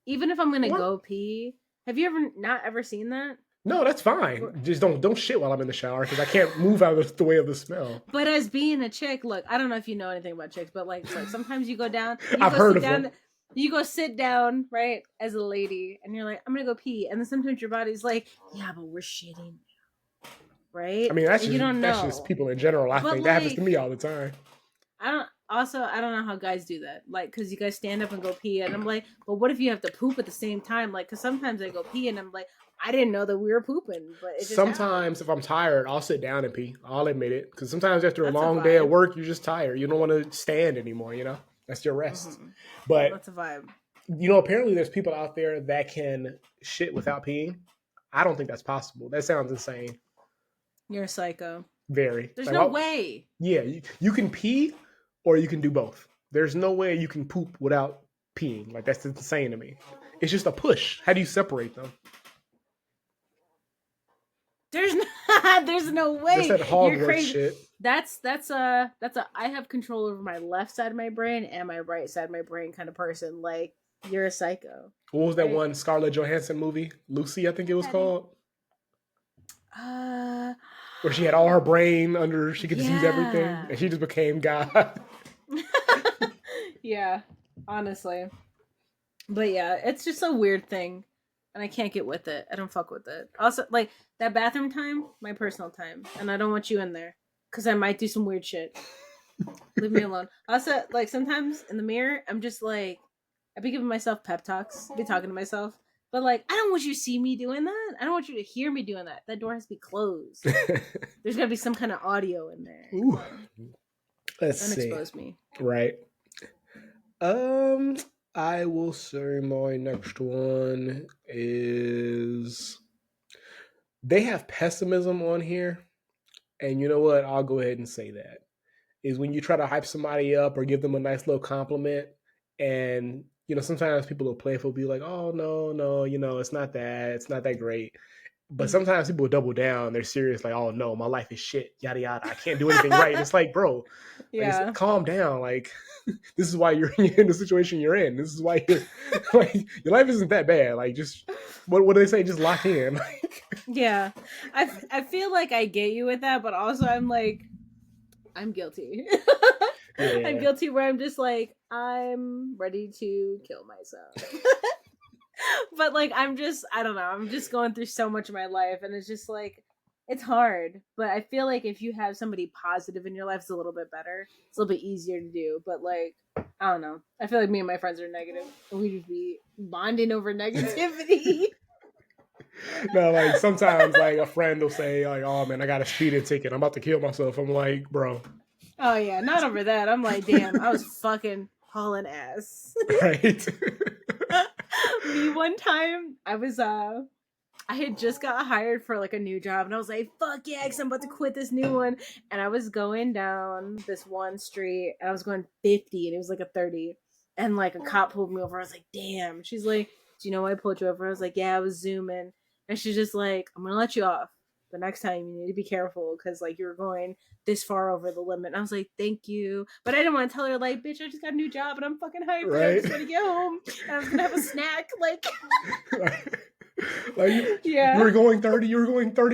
Even if I'm going to go pee. Have you ever seen that? No, that's fine. Just don't shit while I'm in the shower because I can't move out of the way of the smell. But as being a chick, look, I don't know if you know anything about chicks, but like sometimes you go down. I've heard of them. You go sit down, right, as a lady, and you're like, I'm gonna go pee, and then sometimes your body's like, yeah, but we're shitting, right? I mean, that's just people in general. I think that happens to me all the time. I don't know how guys do that. Like, because you guys stand up and go pee, and I'm like, well, what if you have to poop at the same time? Like, because sometimes I go pee, and I'm like, I didn't know that we were pooping. But it just sometimes if I'm tired, I'll sit down and pee. I'll admit it. Because sometimes after a long day at work, you're just tired. You don't want to stand anymore, you know? That's your rest. Mm-hmm. But that's a vibe. You know, apparently there's people out there that can shit without peeing. I don't think that's possible. That sounds insane. You're a psycho. Very. There's Like, no way. Yeah, you can pee or you can do both. There's no way you can poop without peeing. Like, that's insane to me. It's just a push. How do you separate them? There's no way. That's that You're Hogwarts crazy. shit. That's a I have control over my left side of my brain and my right side of my brain kind of person. Like, you're a psycho. What was that one Scarlett Johansson movie? Lucy, I think it was called. Where she had all her brain under, she could just use everything, and she just became God. Yeah, honestly. But yeah, it's just a weird thing, and I can't get with it. I don't fuck with it. Also, like, that bathroom time, my personal time, and I don't want you in there, because I might do some weird shit. Leave me alone. Also, like, sometimes in the mirror, I'm just like, I be giving myself pep talks, be talking to myself, but like, I don't want you to see me doing that. I don't want you to hear me doing that. That door has to be closed. There's gotta be some kind of audio in there. Ooh. Let's see. Unexpose me. Right. I will say my next one is they have pessimism on here, and you know what? I'll go ahead and say that is when you try to hype somebody up or give them a nice little compliment, and sometimes people will playful be like, "Oh no, it's not that great." But sometimes people double down. They're serious, like, "Oh no, my life is shit, yada yada. I can't do anything right." It's like, bro, like, calm down. Like, this is why you're in the situation you're in. This is why you're like, your life isn't that bad. Like, just what do they say? Just lock in. Yeah, I feel like I get you with that, but also I'm like, I'm guilty. Yeah. I'm guilty where I'm just like, I'm ready to kill myself. But like, I don't know, I'm just going through so much of my life, and it's just like, it's hard. But I feel like if you have somebody positive in your life, it's a little bit better. It's a little bit easier to do. But like, I don't know. I feel like me and my friends are negative, and we just be bonding over negativity. No, like, sometimes like a friend will say like, "Oh man, I got a speeding ticket. I'm about to kill myself." I'm like, bro. Oh yeah, not over that. I'm like, damn, I was fucking hauling ass. Right. Me one time, I had just got hired for like a new job, and I was like, fuck yeah, because I'm about to quit this new one. And I was going down this one street, and I was going 50, and it was like a 30. And like a cop pulled me over. I was like, damn. She's like, do you know why I pulled you over? I was like, yeah, I was zooming. And she's just like, I'm gonna let you off. But next time you need to be careful, because like, you're going this far over the limit. And I was like, thank you. But I didn't want to tell her, like, bitch, I just got a new job and I'm fucking hyped. Right? I just want to get home and I was gonna have a snack. Like, like, you were going 30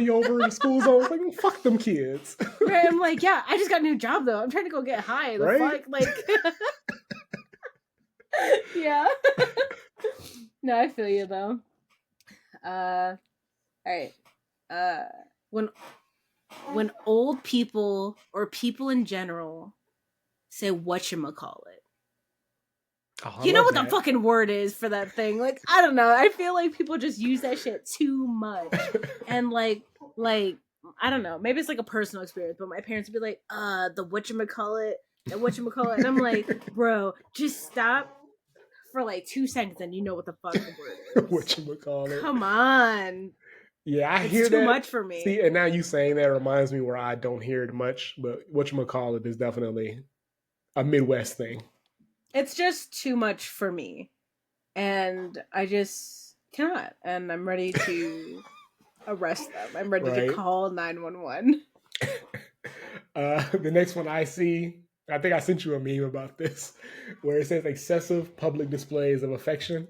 over in school zone. Like, well, fuck them kids. Right? I'm like, yeah, I just got a new job though. I'm trying to go get high. The fuck? Like, yeah. No, I feel you though. All right. When old people or people in general say whatchamacallit. Oh, you know what the fucking word is for that thing? Like, I don't know. I feel like people just use that shit too much. And like I don't know. Maybe it's like a personal experience, but my parents would be like, the whatchamacallit. And I'm like, bro, just stop for like 2 seconds and you know what the fuck the word is. Whatchamacallit. Come on. Yeah, I hear that. It's too much for me. See, and now you saying that reminds me where I don't hear it much, but whatchamacallit is definitely a Midwest thing. It's just too much for me. And I just cannot. And I'm ready to arrest them. I'm ready to call 911. The next one I see, I think I sent you a meme about this, where it says excessive public displays of affection.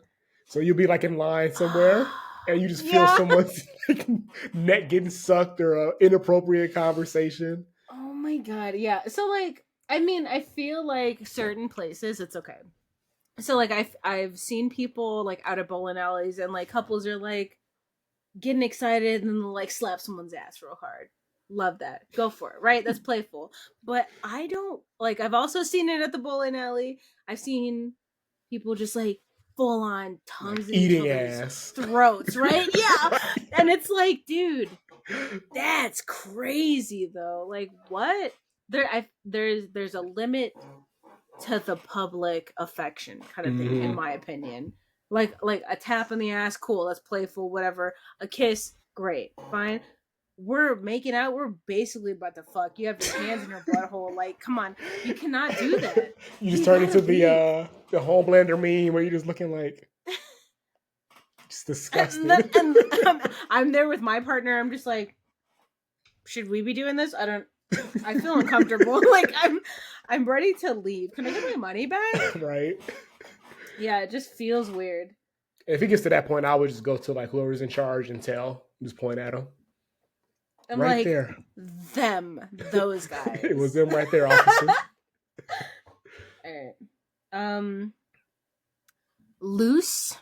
So you'll be like in line somewhere, and you just feel someone's like, neck getting sucked or an inappropriate conversation. Oh my god, yeah. So like, I mean, I feel like certain places it's okay. So like, I've seen people like out at bowling alleys, and like couples are like getting excited and they'll like slap someone's ass real hard. Love that. Go for it, right? That's playful. But I don't like. I've also seen it at the bowling alley. I've seen people just like full on tongues in eating each other's ass throats, right? Yeah. Right. And it's like, dude, that's crazy though. Like, what? There's a limit to the public affection kind of thing, in my opinion. Like a tap in the ass, cool, that's playful, whatever. A kiss, great, fine. we're making out, we're basically about to fuck. You have your hands in your butthole. Like, come on, you cannot do that. You just turn into the Homelander meme where you're just looking like just disgusted. And I'm there with my partner. I'm just like, should we be doing this? I feel uncomfortable. Like I'm ready to leave. Can I get my money back? Right. Yeah, it just feels weird. If it gets to that point, I would just go to like whoever's in charge and just point at them. I'm right like, there. Those guys. It was them right there, officer. All right. Loose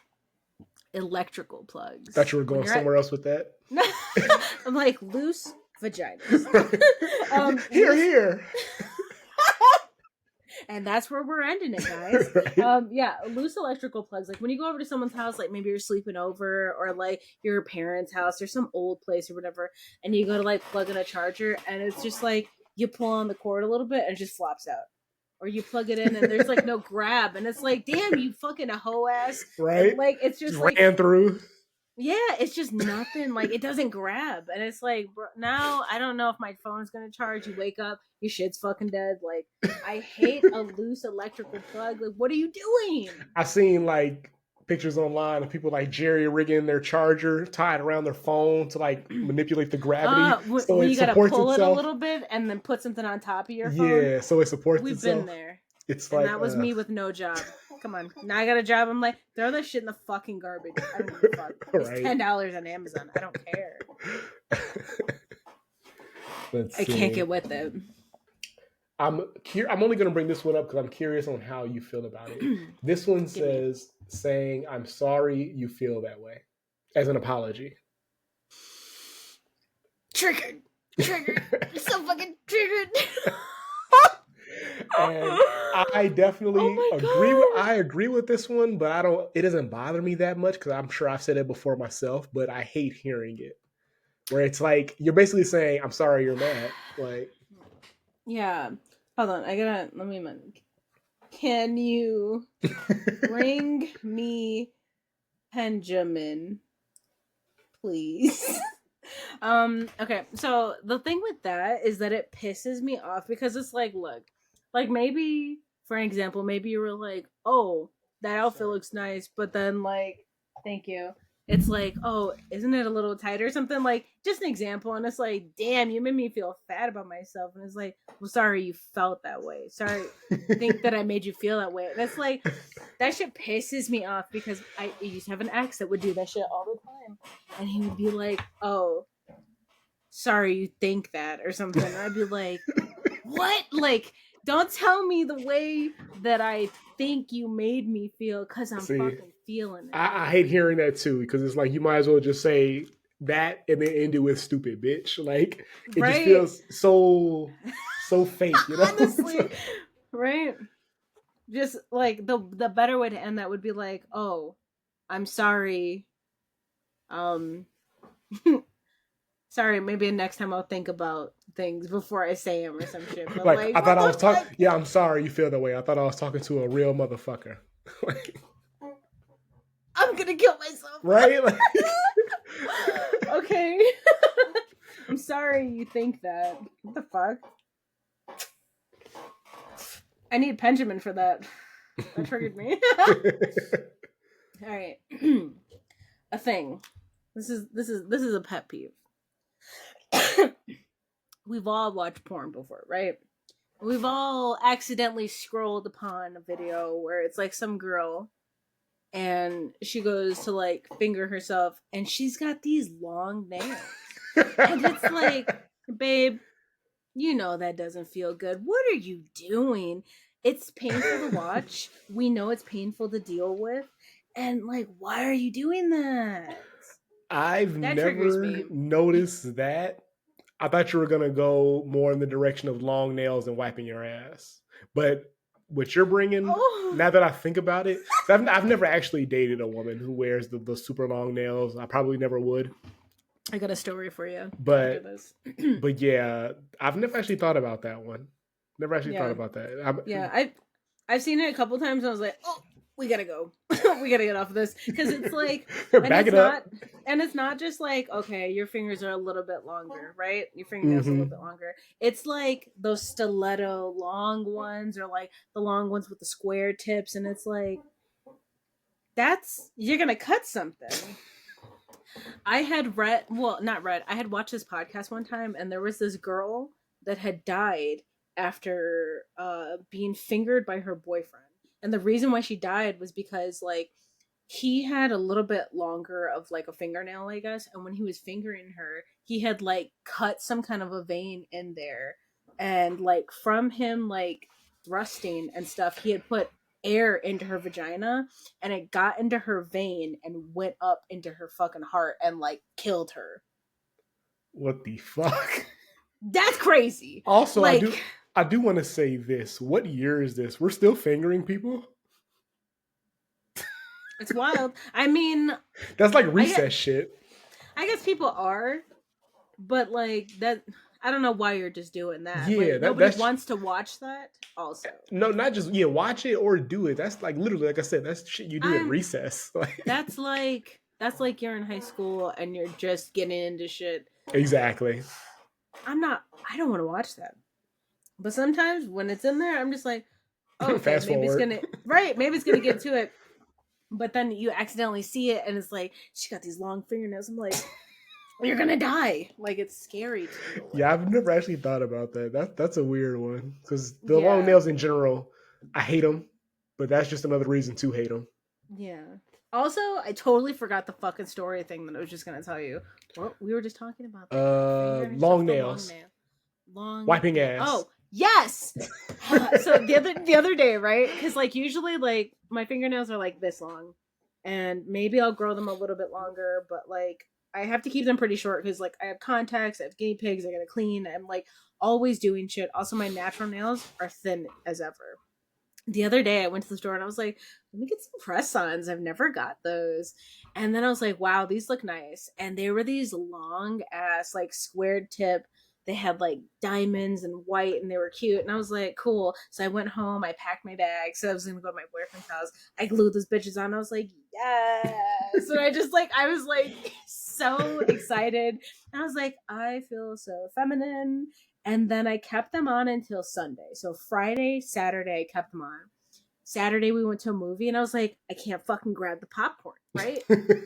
electrical plugs. Thought you were going somewhere else with that. I'm like, loose vaginas. Here. And that's where we're ending it, guys. Right. Yeah, loose electrical plugs. Like when you go over to someone's house, like maybe you're sleeping over, or like your parents' house or some old place or whatever, and you go to like plug in a charger, and it's just like you pull on the cord a little bit and it just flops out. Or you plug it in and there's like no grab, and it's like, damn, you fucking a hoe ass. Right? And like it's just like ran through. Yeah, it's just nothing. Like it doesn't grab, and it's like, bro, now I don't know if my phone's gonna charge. You wake up, your shit's fucking dead. Like I hate a loose electrical plug. Like what are you doing? I've seen like pictures online of people like jerry rigging their charger tied around their phone to like manipulate the gravity. So when you gotta pull it a little bit and then put something on top of your phone. Yeah, so it supports We've itself. We've been there. It's and like that was me with no job. Come on, now I got a job. I'm like, throw that shit in the fucking garbage. I don't give a fuck. It's $10 on Amazon. I don't care. I can't get with it. I'm only going to bring this one up because I'm curious on how you feel about it. This one says, saying, I'm sorry you feel that way, as an apology. Triggered. So fucking triggered. And I definitely agree with this one, but it doesn't bother me that much because I'm sure I've said it before myself, but I hate hearing it. Where it's like, you're basically saying, I'm sorry you're mad. Like, yeah. Hold on, can you bring me Benjamin, please? Okay, so the thing with that is that it pisses me off because it's like, look, like maybe, for an example, maybe you were like, oh, that outfit looks nice, but then like, thank you. It's like, oh, isn't it a little tight or something? Like, just an example. And it's like, damn, you made me feel bad about myself. And it's like, well, sorry you felt that way. Sorry, think that I made you feel that way. And it's like, that shit pisses me off because I used to have an ex that would do that shit all the time. And he would be like, oh, sorry you think that or something. And I'd be like, what? Like, don't tell me the way that I think you made me feel because I'm fucking feeling it. I hate hearing that too because it's like you might as well just say that and then end it with stupid bitch. Like it just feels so fake, you know? Honestly, right? Just like the better way to end that would be like, oh, I'm sorry. Sorry, maybe next time I'll think about things before I say them or some shit. But like I thought I was talking. Yeah, I'm sorry you feel that way. I thought I was talking to a real motherfucker. I'm gonna kill myself. Right? Like... Okay. I'm sorry you think that. What the fuck? I need Benjamin for that. That triggered me. All right. A thing. This is a pet peeve. We've all watched porn before, right? We've all accidentally scrolled upon a video where it's like some girl and she goes to like finger herself and she's got these long nails. And it's like, babe, you know that doesn't feel good. What are you doing? It's painful to watch. We know it's painful to deal with. And like, why are you doing that? I've never noticed that. I thought you were going to go more in the direction of long nails and wiping your ass. But what you're bringing, now that I think about it, I've never actually dated a woman who wears the super long nails. I probably never would. I got a story for you. But yeah, I've never actually thought about that one. Never actually thought about that. I've seen it a couple times and I was like, oh, we gotta go. We gotta get off of this because it's like, Back it up. And it's not just like, okay, your fingers are a little bit longer, right? Your fingernails are a little bit longer. It's like those stiletto long ones, or like the long ones with the square tips, and it's like, you're gonna cut something. I had I had watched this podcast one time, and there was this girl that had died after being fingered by her boyfriend. And the reason why she died was because, like, he had a little bit longer of like a fingernail, I guess, and when he was fingering her, he had like cut some kind of a vein in there, and like from him like thrusting and stuff, he had put air into her vagina, and it got into her vein and went up into her fucking heart and like killed her. What the fuck? That's crazy. Also, like, I do want to say this. What year is this? We're still fingering people? It's wild. I mean, that's like recess shit. I guess people are, but like that, I don't know why you're just doing that. Yeah, like, nobody wants to watch that. Also, no, not just watch it or do it. That's like literally, like I said, that's shit you do at recess. That's like you're in high school and you're just getting into shit. Exactly. I don't want to watch that. But sometimes when it's in there, I'm just like, oh, okay, fast maybe forward. maybe it's gonna get to it. But then you accidentally see it, and it's like, she got these long fingernails. I'm like, you're gonna die. Like, it's scary to me. Yeah, I've never actually thought about that. That's a weird one, because the long nails in general, I hate them, but that's just another reason to hate them. Yeah. Also, I totally forgot the fucking story thing that I was just gonna tell you. Well, we were just talking about that. Long nails. Long wiping ass. Oh, yes. So the other day, right? Because like usually, like my fingernails are like this long, and maybe I'll grow them a little bit longer, but like I have to keep them pretty short because like I have contacts, I have guinea pigs, I gotta clean. I'm like always doing shit. Also, my natural nails are thin as ever. The other day I went to the store and I was like, let me get some press-ons. I've never got those. And then I was like, wow, these look nice. And they were these long ass, like squared tip. They had like diamonds and white, and they were cute. And I was like, cool. So I went home, I packed my bag. So I was gonna go to my boyfriend's house. I glued those bitches on. I was like, yes. So I was like so excited. And I was like, I feel so feminine. And then I kept them on until Sunday. So Friday, Saturday, I kept them on. Saturday, we went to a movie, and I was like, I can't fucking grab the popcorn, right?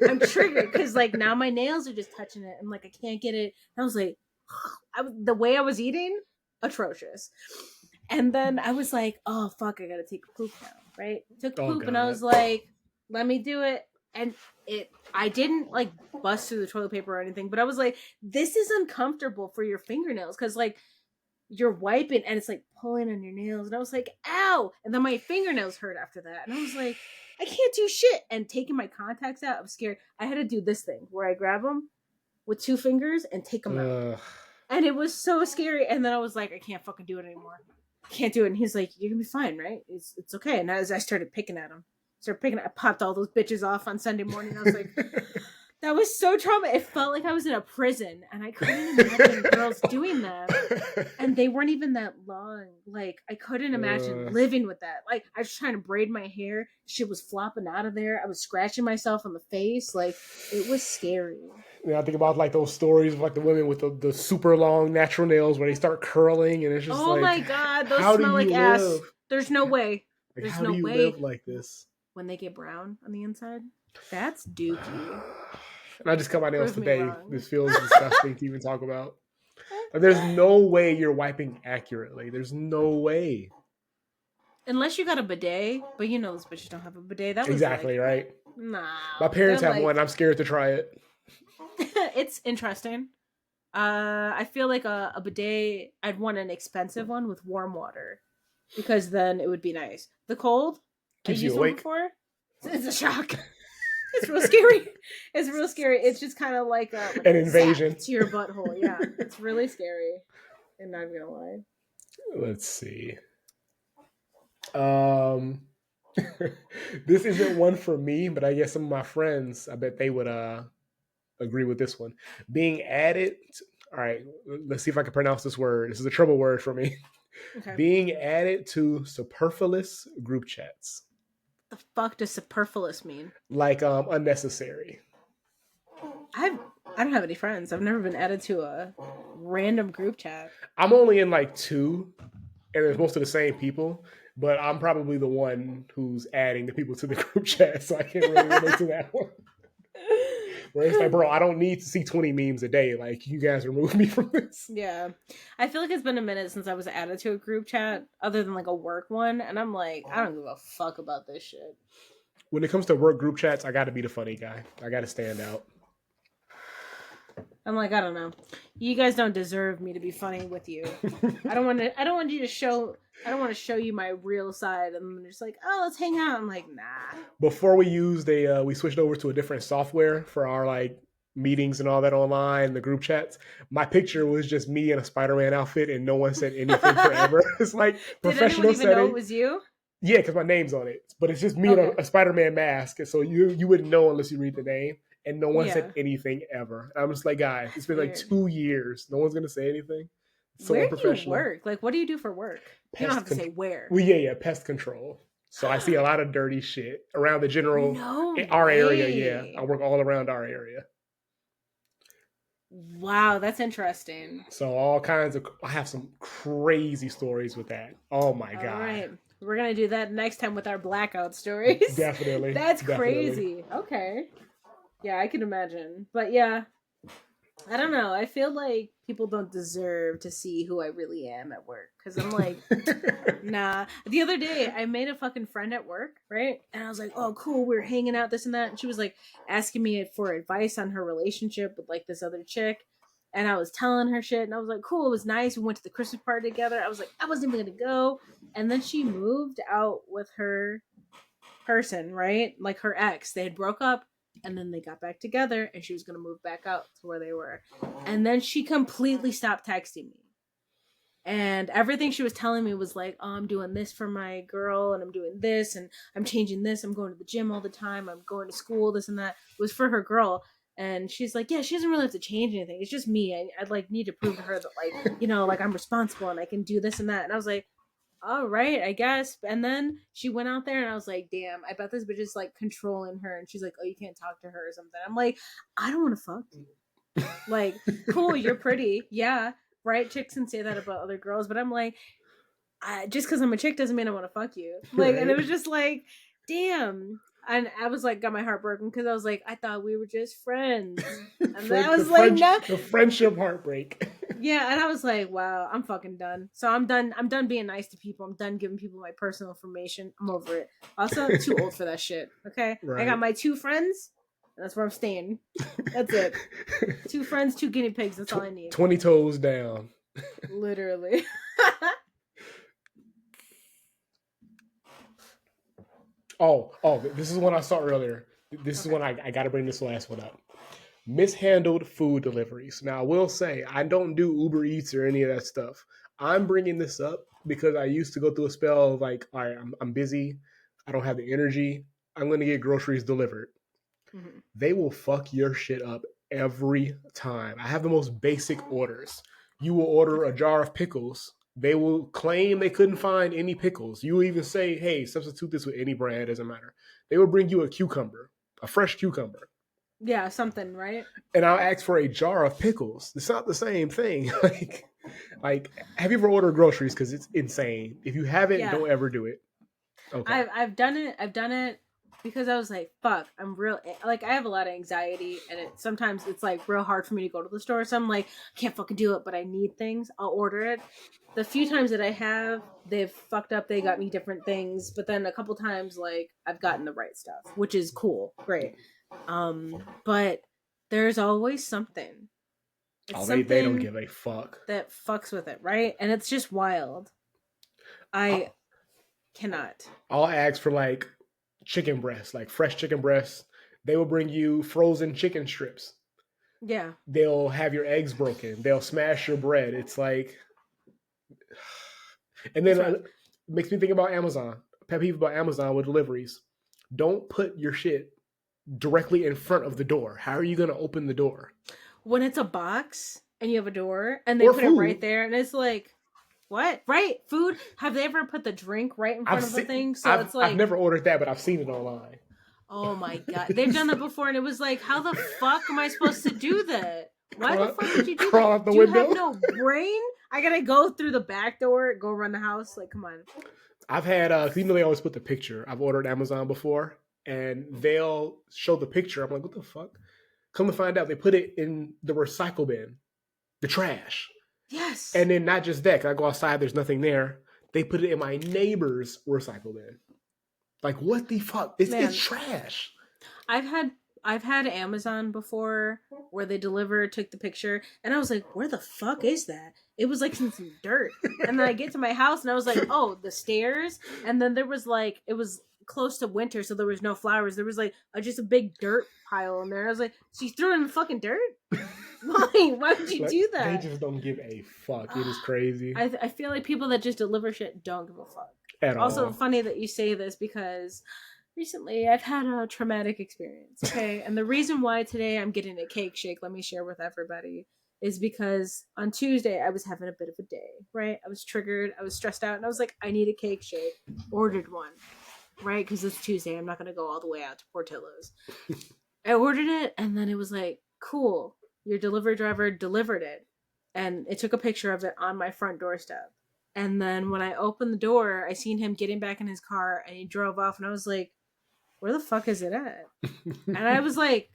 I'm triggered because like now my nails are just touching it. I'm like, I can't get it. And I was like, the way I was eating, atrocious. And then I was like, oh fuck, I gotta take a poop now, right? Took a poop, and I was like, let me do it. And I didn't like bust through the toilet paper or anything, but I was like, this is uncomfortable for your fingernails because like you're wiping and it's like pulling on your nails. And I was like, ow. And then my fingernails hurt after that. And I was like, I can't do shit. And taking my contacts out, I'm scared. I had to do this thing where I grab them with 2 fingers and take them out. And it was so scary. And then I was like, I can't fucking do it anymore. I can't do it. And he's like, you're gonna be fine, right? It's okay. And as I started picking at him, I popped all those bitches off on Sunday morning. I was like, that was so traumatizing. It felt like I was in a prison, and I couldn't imagine girls doing that. And they weren't even that long. Like, I couldn't imagine living with that. Like, I was trying to braid my hair. Shit was flopping out of there. I was scratching myself on the face. Like, it was scary. Yeah, I think about like those stories of like the women with the super long natural nails where they start curling, and it's just oh my god, those smell like ass. There's no way. Like, There's how no do you way. live like this? When they get brown on the inside, that's dookie. And I just cut my nails today. This feels disgusting to even talk about. Like, there's no way you're wiping accurately. There's no way. Unless you got a bidet, but you know those bitches don't have a bidet. That was exactly like, right. Nah. My parents have one. I'm scared to try it. It's interesting. I feel like a bidet, I'd want an expensive one with warm water, because then it would be nice. The cold, keeps you awake. Before, it's a shock. It's real scary. It's real scary. It's just kind of like an invasion to your butthole. Yeah, it's really scary. I'm not gonna lie. Let's see. This isn't one for me, but I guess some of my friends, I bet they would agree with this one. Being added. All right, let's see if I can pronounce this word. This is a trouble word for me. Okay. Being added to superfluous group chats. the fuck does superfluous mean? Like unnecessary. I don't have any friends. I've never been added to a random group chat. I'm only in like 2, and it's most of the same people. But I'm probably the one who's adding the people to the group chat, so I can't really relate to that one. Where it's like, bro, I don't need to see 20 memes a day. Like, you guys remove me from this. Yeah. I feel like it's been a minute since I was added to a group chat other than like a work one. And I'm like, I don't give a fuck about this shit. When it comes to work group chats, I got to be the funny guy. I got to stand out. I'm like, I don't know. You guys don't deserve me to be funny with you. I don't want to show you my real side. And I'm just like, oh, let's hang out. I'm like, nah. Before we we switched over to a different software for our like meetings and all that online, the group chats. My picture was just me in a Spider-Man outfit, and no one said anything forever. It's like professional Did anyone even setting. know it was you? Yeah, because my name's on it, but it's just me in a Spider-Man mask, and so you wouldn't know unless you read the name. And no one said anything ever. I'm just like, guys, it's been like 2 years. No one's gonna say anything. So where do you work? Like, what do you do for work? You don't have to say where. Well, yeah, pest control. So I see a lot of dirty shit around the general our area. Yeah, I work all around our area. Wow, that's interesting. So all kinds of, I have some crazy stories with that. Oh my god! All right, we're gonna do that next time with our blackout stories. Definitely. That's crazy. Okay. Yeah, I can imagine. But yeah, I don't know. I feel like people don't deserve to see who I really am at work. Because I'm like, nah. The other day, I made a fucking friend at work, right? And I was like, oh, cool. We were hanging out, this and that. And she was like asking me for advice on her relationship with like this other chick. And I was telling her shit. And I was like, cool. It was nice. We went to the Christmas party together. I was like, I wasn't even going to go. And then she moved out with her person, right? Like her ex. They had broke up. And then they got back together, and she was going to move back out to where they were. And then she completely stopped texting me. And everything she was telling me was like, oh, I'm doing this for my girl, and I'm doing this, and I'm changing this. I'm going to the gym all the time. I'm going to school, this and that. It was for her girl. And she's like, yeah, she doesn't really have to change anything. It's just me. I'd like need to prove to her that, like, you know, like I'm responsible and I can do this and that. And I was like, all right, I guess. And then she went out there and I was like, damn, I bet this bitch is like controlling her. And she's like, oh, you can't talk to her or something. I'm like, I don't want to fuck you. Like, cool, you're pretty. Yeah, right? Chicks can say that about other girls. But I'm like, just because I'm a chick doesn't mean I want to fuck you. Like, right. And it was just like, damn. And I was like, got my heart broken because I was like, I thought we were just friends. And then I was like, no. The friendship heartbreak. Yeah, and I was like, wow, I'm fucking done. So I'm done being nice to people. I'm done giving people my personal information. I'm over it. Also, I'm too old for that shit. Okay? Right. I got my 2 friends. That's where I'm staying. That's it. 2 friends, 2 guinea pigs. That's all I need. 20 toes down. Literally. Oh, this is one I saw earlier. This is one I got to bring this last one up. Mishandled food deliveries. Now, I will say, I don't do Uber Eats or any of that stuff. I'm bringing this up because I used to go through a spell of like, all right, I'm busy. I don't have the energy. I'm going to get groceries delivered. Mm-hmm. They will fuck your shit up every time. I have the most basic orders. You will order a jar of pickles. They will claim they couldn't find any pickles. You will even say, hey, substitute this with any brand, doesn't matter. They will bring you a cucumber, a fresh cucumber. Yeah, something, right? And I'll ask for a jar of pickles. It's not the same thing. like, have you ever ordered groceries? Because it's insane. If you haven't, don't ever do it. Okay. I've done it because I was like, fuck, I'm real, like, I have a lot of anxiety, and sometimes it's like real hard for me to go to the store. So I'm like, I can't fucking do it, but I need things. I'll order it. The few times that I have, they've fucked up. They got me different things, but then a couple times, like, I've gotten the right stuff, which is cool, great. But there's always something. They don't give a fuck that fucks with it, right? And it's just wild. I cannot. I'll ask for like chicken breasts, like fresh chicken breasts. They will bring you frozen chicken strips. Yeah. They'll have your eggs broken. They'll smash your bread. It's like, and then it makes me think about Amazon. Pet peeve about Amazon with deliveries. Don't put your shit directly in front of the door. How are you going to open the door? When it's a box and you have a door and they put it right there and it's like, what? Right? Food? Have they ever put the drink right in front of the thing? So it's like... I've never ordered that, but I've seen it online. Oh my God. They've done that before, and it was like, how the fuck am I supposed to do that? Why the fuck would you do crawl that? out the Do window? you have no brain? I gotta go through the back door, go run the house. Like, come on. I've had, even though they always put the picture, I've ordered Amazon before, and they'll show the picture. I'm like, what the fuck? Come to find out, they put it in the recycle bin, the trash. Yes. And then not just that, 'cause I go outside, there's nothing there. They put it in my neighbor's recycle bin. Like, what the fuck? It's trash. I've had Amazon before where they took the picture, and I was like, where the fuck is that? It was like in some dirt. And then I get to my house and I was like, oh, the stairs. And then there was like, it was close to winter, so there was no flowers. There was like just a big dirt pile in there. I was like, so you threw it in the fucking dirt? Why would you do that? They just don't give a fuck. It is crazy. I feel like people that just deliver shit don't give a fuck. At also, all. Funny that you say this because recently I've had a traumatic experience. Okay. And the reason why today I'm getting a cake shake, let me share with everybody, is because on Tuesday I was having a bit of a day, right? I was triggered, I was stressed out, and I was like, I need a cake shake. Ordered one, right? Because it's Tuesday, I'm not going to go all the way out to Portillo's. I ordered it, and then it was like, cool, your delivery driver delivered it. And it took a picture of it on my front doorstep. And then when I opened the door, I seen him getting back in his car, and he drove off, and I was like, where the fuck is it at? And I was like,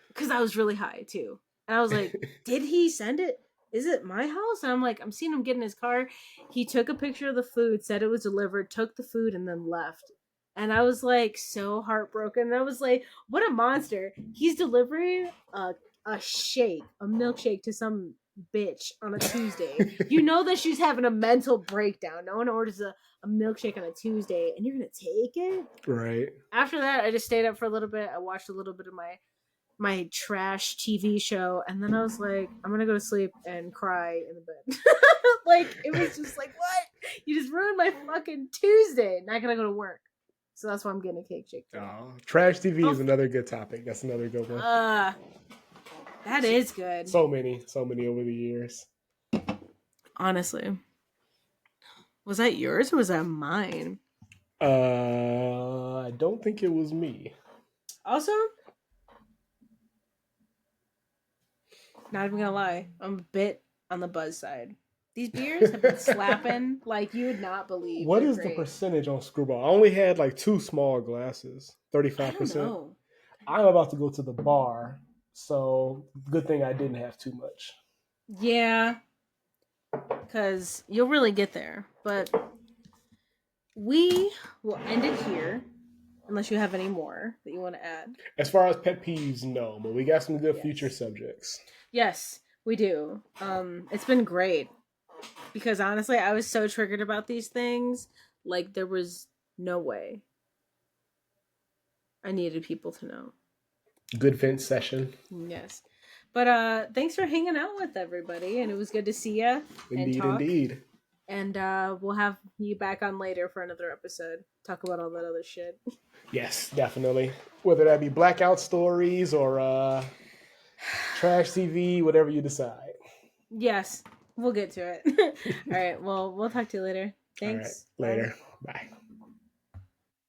because I was really high too. And I was like, did he send it? Is it my house? And I'm like, I'm seeing him get in his car. He took a picture of the food, said it was delivered, took the food, and then left. And I was like so heartbroken. And I was like, what a monster. He's delivering a milkshake to some bitch on a Tuesday. You know that she's having a mental breakdown. No one orders a milkshake on a Tuesday, and you're gonna take it? Right. After that, I just stayed up for a little bit. I watched a little bit of my trash TV show, and then I was like, I'm gonna go to sleep and cry in the bed. Like, it was just like, what? You just ruined my fucking Tuesday. Not gonna go to work. So that's why I'm getting a cake shake today. Oh, trash TV is another good topic. That's another good one. That is good. So many over the years. Honestly. Was that yours or was that mine? I don't think it was me. Also, not even gonna lie, I'm a bit on the buzz side. These beers have been slapping like you would not believe. What is the percentage on Screwball? I only had like 2 small glasses, 35%. I'm about to go to the bar, so good thing I didn't have too much. Yeah, because you'll really get there. But we will end it here, unless you have any more that you want to add. As far as pet peeves, no, but we got some good future subjects. Yes, we do. It's been great. Because honestly, I was so triggered about these things. Like, there was no way. I needed people to know. Good vent session. Yes. But thanks for hanging out with everybody. And it was good to see you. Indeed. And we'll have you back on later for another episode. Talk about all that other shit. Yes, definitely. Whether that be blackout stories or trash TV, whatever you decide. Yes. We'll get to it. All right. Well, we'll talk to you later. Thanks. All right. Later. Bye.